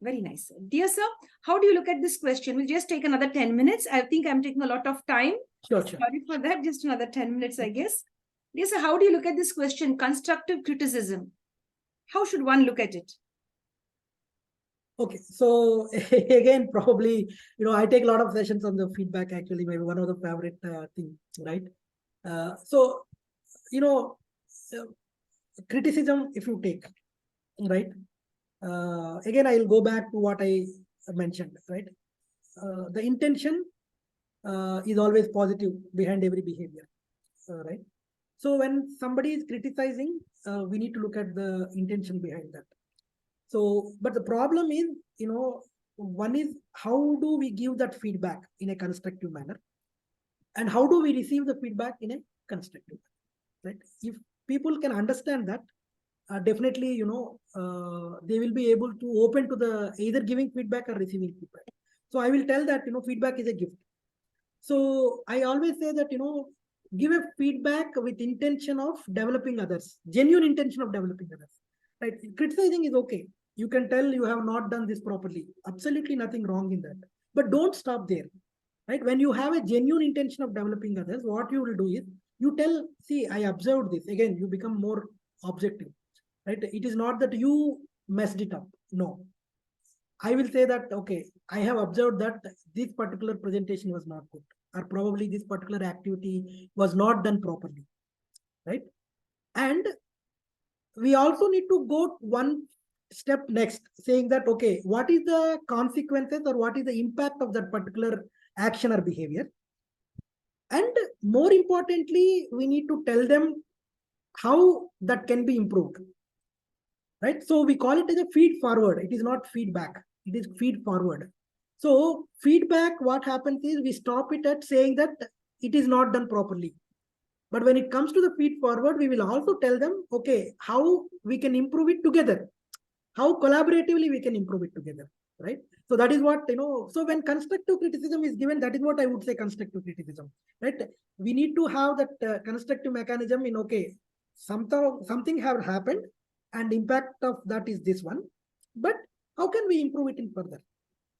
Very nice. Dear sir, how do you look at this question? We'll just take another 10 minutes. I think I'm taking a lot of time. Sure. Sorry for that. Just another 10 minutes, I guess. Dear sir, how do you look at this question? Constructive criticism. How should one look at it? Okay, so again, probably, I take a lot of sessions on the feedback, actually, maybe one of the favorite things, right? So, criticism, if you take, right? Again, I'll go back to what I mentioned, right? The intention is always positive behind every behavior, right? So when somebody is criticizing, we need to look at the intention behind that. So, but the problem is, one is how do we give that feedback in a constructive manner, and how do we receive the feedback in a constructive manner, right? If people can understand that, definitely, they will be able to open to the either giving feedback or receiving feedback. So I will tell that, feedback is a gift. So I always say that, give a feedback with intention of developing others, genuine intention of developing others, right? Criticizing is okay. You can tell you have not done this properly. Absolutely nothing wrong in that. But don't stop there, right? When you have a genuine intention of developing others, what you will do is you tell, see, I observed this. Again, you become more objective, right? It is not that you messed it up. No, I will say that, okay, I have observed that this particular presentation was not good, or probably this particular activity was not done properly, right? And we also need to go one step next, saying that, okay, what is the consequences or what is the impact of that particular action or behavior? And more importantly, we need to tell them how that can be improved, right? So we call it as a feed forward. It is not feedback, it is feed forward. So feedback, what happens is we stop it at saying that it is not done properly. But when it comes to the feed forward, we will also tell them, okay, how we can improve it together, how collaboratively we can improve it together, right? So that is what, so when constructive criticism is given, that is what I would say constructive criticism, right? We need to have that constructive mechanism in, okay, something have happened and impact of that is this one, but how can we improve it in further?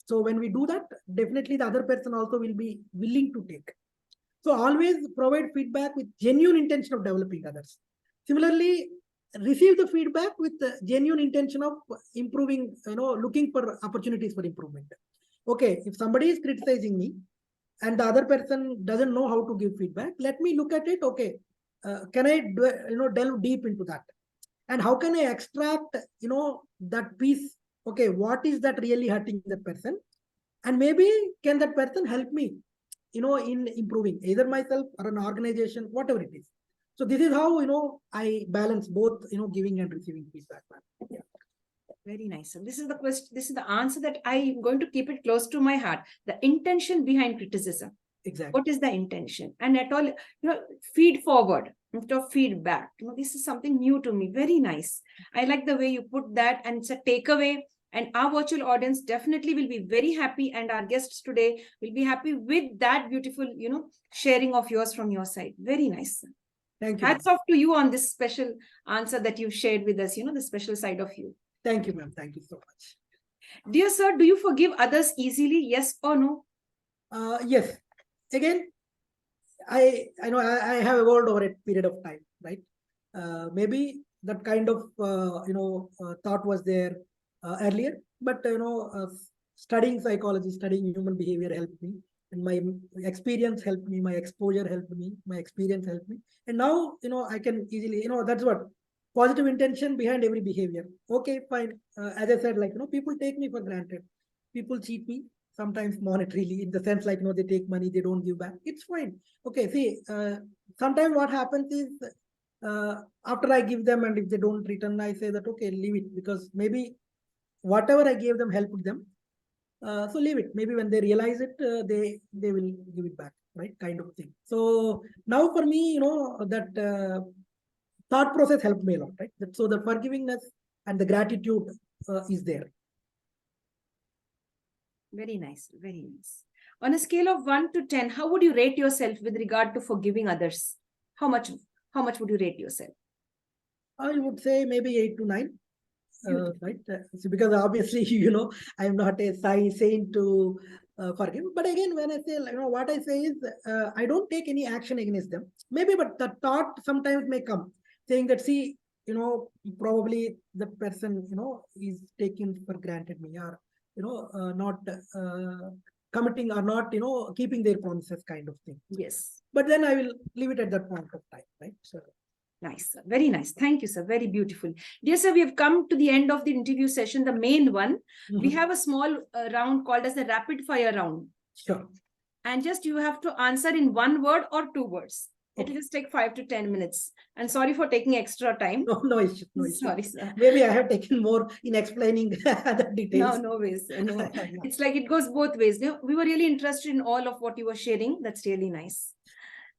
So when we do that, definitely the other person also will be willing to take. So always provide feedback with genuine intention of developing others. Similarly, receive the feedback with the genuine intention of improving, looking for opportunities for improvement. Okay, if somebody is criticizing me and the other person doesn't know how to give feedback, let me look at it. Okay, can I, delve deep into that? And how can I extract, that piece? Okay, what is that really hurting that person? And maybe can that person help me, in improving either myself or an organization, whatever it is. So this is how, I balance both, giving and receiving feedback. Yeah. Very nice. So this is the question. This is the answer that I'm going to keep it close to my heart. The intention behind criticism. Exactly. What is the intention? And at all, feed forward instead of feedback. This is something new to me. Very nice. I like the way you put that, and it's a takeaway. And our virtual audience definitely will be very happy, and our guests today will be happy with that beautiful, sharing of yours from your side. Very nice. Thank you. Hats off to you on this special answer that you've shared with us, the special side of you. Thank you, ma'am. Thank you so much. Dear sir, do you forgive others easily? Yes or no? Yes. Again, I know I have evolved over a period of time, right? Maybe that kind of thought was there earlier, but studying psychology, studying human behavior helped me, and my experience helped me, my exposure helped me, my experience helped me, and now I can easily, that's what positive intention behind every behavior. Okay, fine. As I said, like people take me for granted, people cheat me sometimes monetarily, in the sense like they take money, they don't give back. It's fine. Okay, see, sometimes what happens is after I give them, and if they don't return, I say that okay, leave it, because maybe whatever I gave them helped them. So leave it. Maybe when they realize it, they will give it back, right? Kind of thing. So now for me, that thought process helped me a lot, right? So the forgivingness and the gratitude is there. Very nice. Very nice. On a scale of 1 to 10, how would you rate yourself with regard to forgiving others? How much would you rate yourself? I would say maybe 8 to 9. Right? So because obviously, I'm not a saint to forgive. But again, when I say, what I say is, I don't take any action against them. Maybe, but the thought sometimes may come, saying that, see, probably the person, is taking for granted me, or, not committing, or not, keeping their promises, kind of thing. Yes. But then I will leave it at that point of time, right? So. Nice, sir. Very nice. Thank you, sir. Very beautiful. Dear sir, we have come to the end of the interview session, the main one. We have a small round called as the rapid fire round. Sure. And just you have to answer in 1 word or 2 words. It'll just take 5 to 10 minutes. And sorry for taking extra time. No issue. No issue. Sorry, sir. Maybe I have taken more in explaining the details. No ways. No. It's like it goes both ways. We were really interested in all of what you were sharing. That's really nice.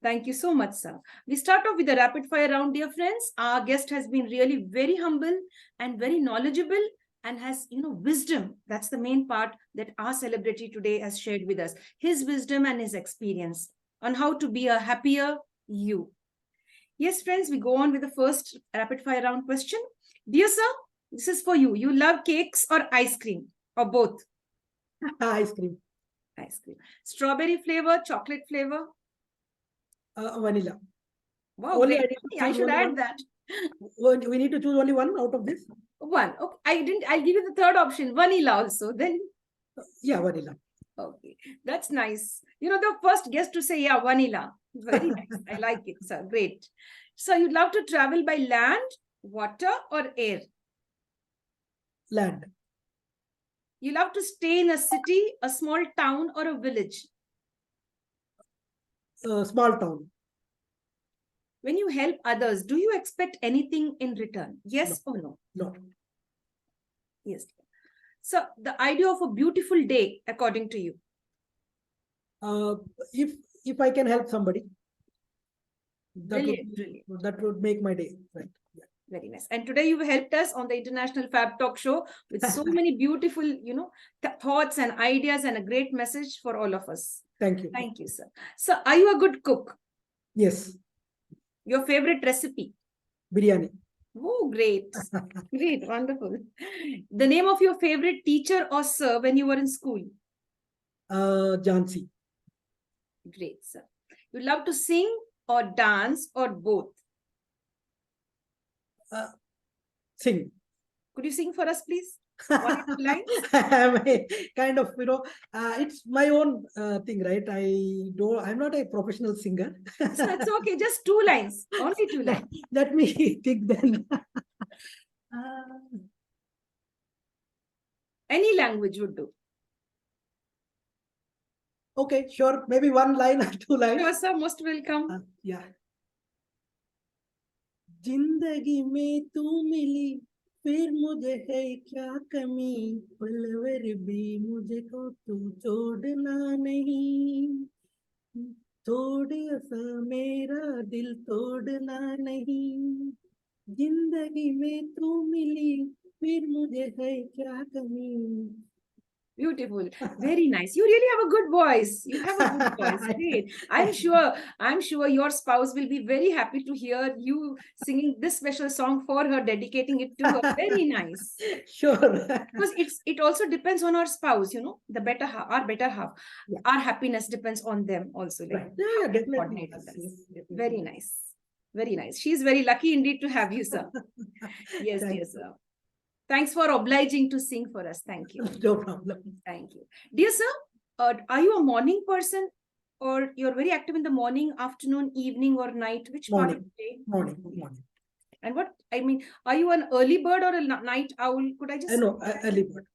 Thank you so much, sir. We start off with a rapid fire round, dear friends. Our guest has been really very humble and very knowledgeable and has, wisdom. That's the main part that our celebrity today has shared with us. His wisdom and his experience on how to be a happier you. Yes, friends, we go on with the first rapid fire round question. Dear sir, this is for you. You love cakes or ice cream or both? Ice cream. Ice cream. Strawberry flavor, chocolate flavor? Vanilla. Wow, only great. I should add that. We need to choose only one out of this? One. Okay. I'll give you the third option, vanilla also. Then. Yeah, vanilla. Okay, that's nice. The first guest to say, yeah, vanilla. Very nice. I like it, sir. Great. So you'd love to travel by land, water, or air? Land. You love to stay in a city, a small town, or a village? Small town. When you help others, do you expect anything in return? Yes or no? No. Yes. So the idea of a beautiful day, according to you? If I can help somebody, Brilliant. That would make my day. Right. Yeah. Very nice. And today you've helped us on the International Fab Talk show with so many beautiful, thoughts and ideas and a great message for all of us. Thank you. Thank you, sir. So are you a good cook? Yes. Your favorite recipe? Biryani. Oh, great. Great. Wonderful. The name of your favorite teacher or sir when you were in school? Jhansi. Great, sir. You love to sing or dance or both? Sing. Could you sing for us, please? One or two lines? I'm kind of, it's my own thing, right? I'm not a professional singer. So it's okay. Just 2 lines. Only 2 lines. Let me think then. Any language would do. Okay, sure. Maybe 1 line or 2 lines. Sure, sir. Most welcome. Yeah. जिंदगी में तू मिली फिर मुझे है क्या कमी पलवर भी मुझे को तू छोड़ना नहीं थोड़ा सा मेरा दिल तोड़ना नहीं जिंदगी में तू मिली फिर मुझे है क्या कमी. Beautiful. Very nice. You really have a good voice. You have a good voice. Great. I'm sure your spouse will be very happy to hear you singing this special song for her, dedicating it to her. Very nice. Sure. Because it also depends on our spouse, the better half, our better half. Yeah. Our happiness depends on them also. Like, right. Yeah, definitely. Very nice. Very nice. She's very lucky indeed to have you, sir. Yes, dear sir. Thanks for obliging to sing for us. Thank you. No problem. Thank you. Dear sir, are you a morning person or you're very active in the morning, afternoon, evening or night? Which morning. Part of the day? Morning. And are you an early bird or a night owl? Could I just... No, early bird.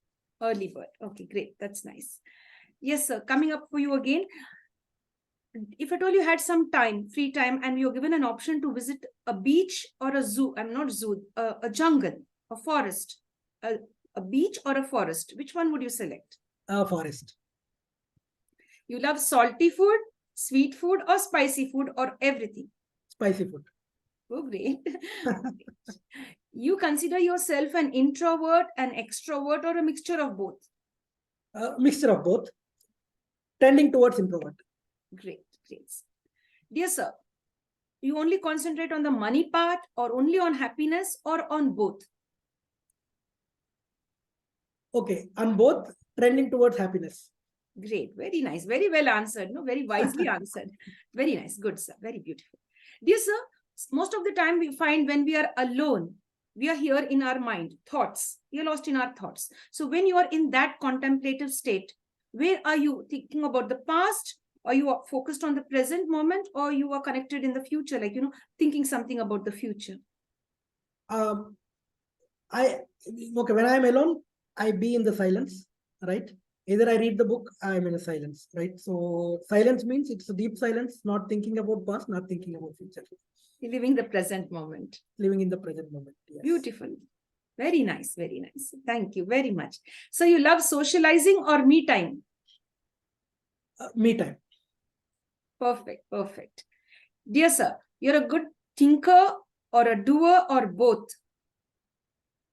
Early bird. Okay, great. That's nice. Yes, sir. Coming up for you again. If at all you had some time, free time, and you're given an option to visit a beach or a zoo, a jungle, a forest, a beach or a forest, which one would you select? Forest. You love salty food, sweet food, or spicy food, or everything? Spicy food. Oh, great. You consider yourself an introvert, an extrovert, or a mixture of both? Mixture of both. Tending towards introvert. Great. Dear sir, you only concentrate on the money part or only on happiness or on both? Okay, on both, trending towards happiness. Great, very nice, very well answered, very wisely answered. Very nice, good sir, very beautiful. Dear sir, most of the time we find when we are alone, we are here in our mind, thoughts, we are lost in our thoughts. So when you are in that contemplative state, where are you thinking about the past? Or you are focused on the present moment, or you are connected in the future, like, thinking something about the future? When I'm alone, I be in the silence, right? Either I read the book, I'm in a silence, right? So silence means it's a deep silence, not thinking about past, not thinking about future. Living the present moment. Living in the present moment. Yes. Beautiful. Very nice, very nice. Thank you very much. So you love socializing or me time? Me time. Perfect, perfect. Dear sir, you're a good thinker or a doer or both?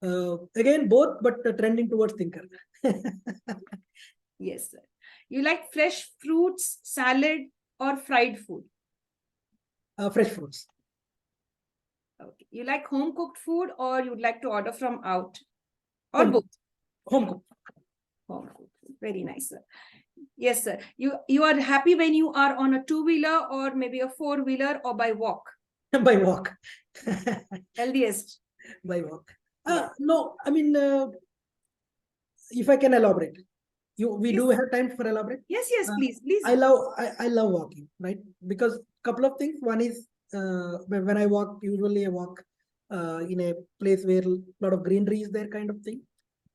Again, both, but trending towards thinker. Yes, sir. You like fresh fruits, salad, or fried food? Fresh fruits. Okay. You like home cooked food or you'd like to order from out? Or Home. both? Home cooked. Home cooked food. Very nice, sir. Yes, sir. You are happy when you are on a two-wheeler or maybe a four-wheeler or by walk? By walk. Healthiest. By walk. No, I mean, if I can elaborate. We Yes. do have time for elaborate. Yes, please. I love walking, right? Because couple of things. One is when I walk, usually I walk in a place where a lot of greenery is there, kind of thing.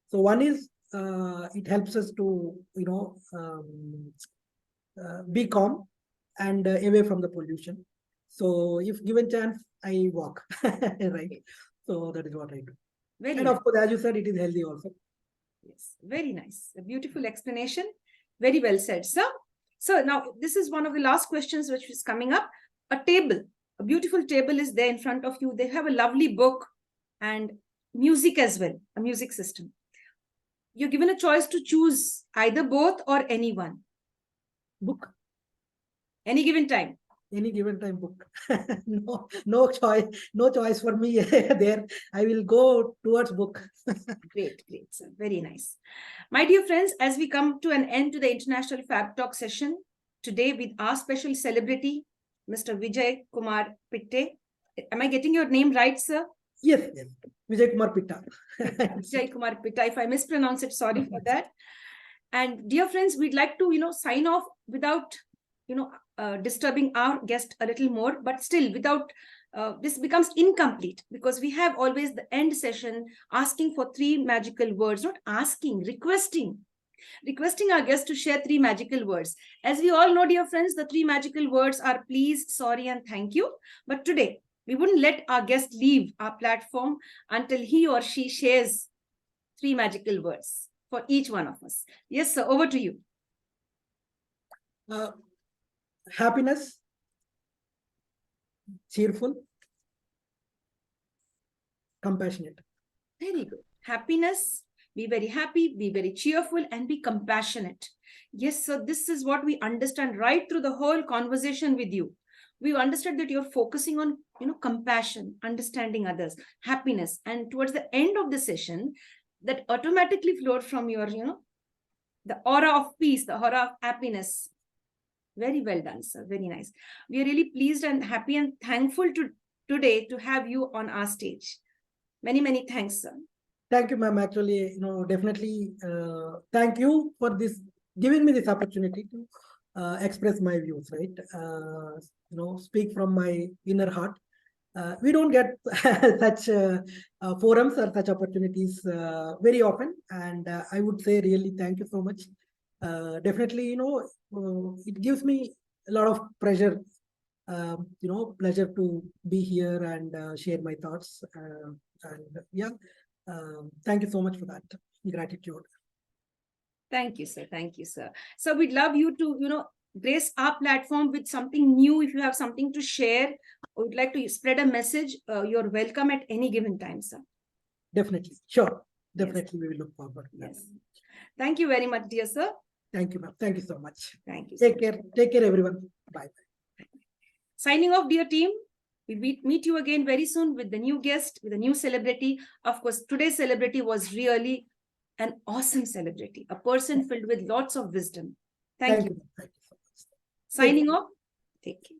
So one is it helps us to be calm and away from the pollution. So if given chance, I walk, right? So that is what I do. Very and nice. of course, as you said, it is healthy also. Yes, very nice. A beautiful explanation. Very well said, sir. So now this is one of the last questions which is coming up. A table, a beautiful table is there in front of you. They have a lovely book and music as well, a music system. You're given a choice to choose either both or any one. Book. Any given time. Any given time, book. No choice for me there. I will go towards book. Great, sir. Very nice. My dear friends, as we come to an end to the International Fab Talk session today with our special celebrity, Mr. Vijayakumar Pitta. Am I getting your name right, sir? Yes. Vijayakumar Pitta. Vijayakumar Pitta. If I mispronounce it, sorry for that. And dear friends, we'd like to, sign off without, disturbing our guest a little more, but still without, this becomes incomplete because we have always the end session asking for 3 magical words, not asking, requesting our guests to share 3 magical words. As we all know, dear friends, the 3 magical words are please, sorry, and thank you. But today, we wouldn't let our guest leave our platform until he or she shares 3 magical words for each one of us. Yes, sir, over to you. Happiness, cheerful, compassionate. Very good. Happiness, be very happy, be very cheerful, and be compassionate. Yes, sir, this is what we understand right through the whole conversation with you. We've understood that you're focusing on, compassion, understanding others, happiness. And towards the end of the session, that automatically flowed from your, the aura of peace, the aura of happiness. Very well done, sir. Very nice. We are really pleased and happy and thankful today to have you on our stage. Many, many thanks, sir. Thank you, ma'am. Actually, definitely thank you for this, giving me this opportunity to express my views, right? Speak from my inner heart. We don't get such forums or such opportunities very often. And I would say really thank you so much. Definitely, it gives me a lot of pleasure, pleasure to be here and share my thoughts. Thank you so much for that. Gratitude. Thank you, sir. Thank you, sir. So we'd love you to, grace our platform with something new. If you have something to share or would like to spread a message, you're welcome at any given time, sir. Definitely. Sure. Definitely, yes. We will look forward to that. Yes. Thank you very much, dear sir. Thank you, ma'am. Thank you so much. Thank you. Take care. Take care, everyone. Bye. Signing off, dear team. We meet you again very soon with the new guest, with a new celebrity. Of course, today's celebrity was really an awesome celebrity, a person filled with lots of wisdom. Thank you. Thank you so much. Signing off. Take care.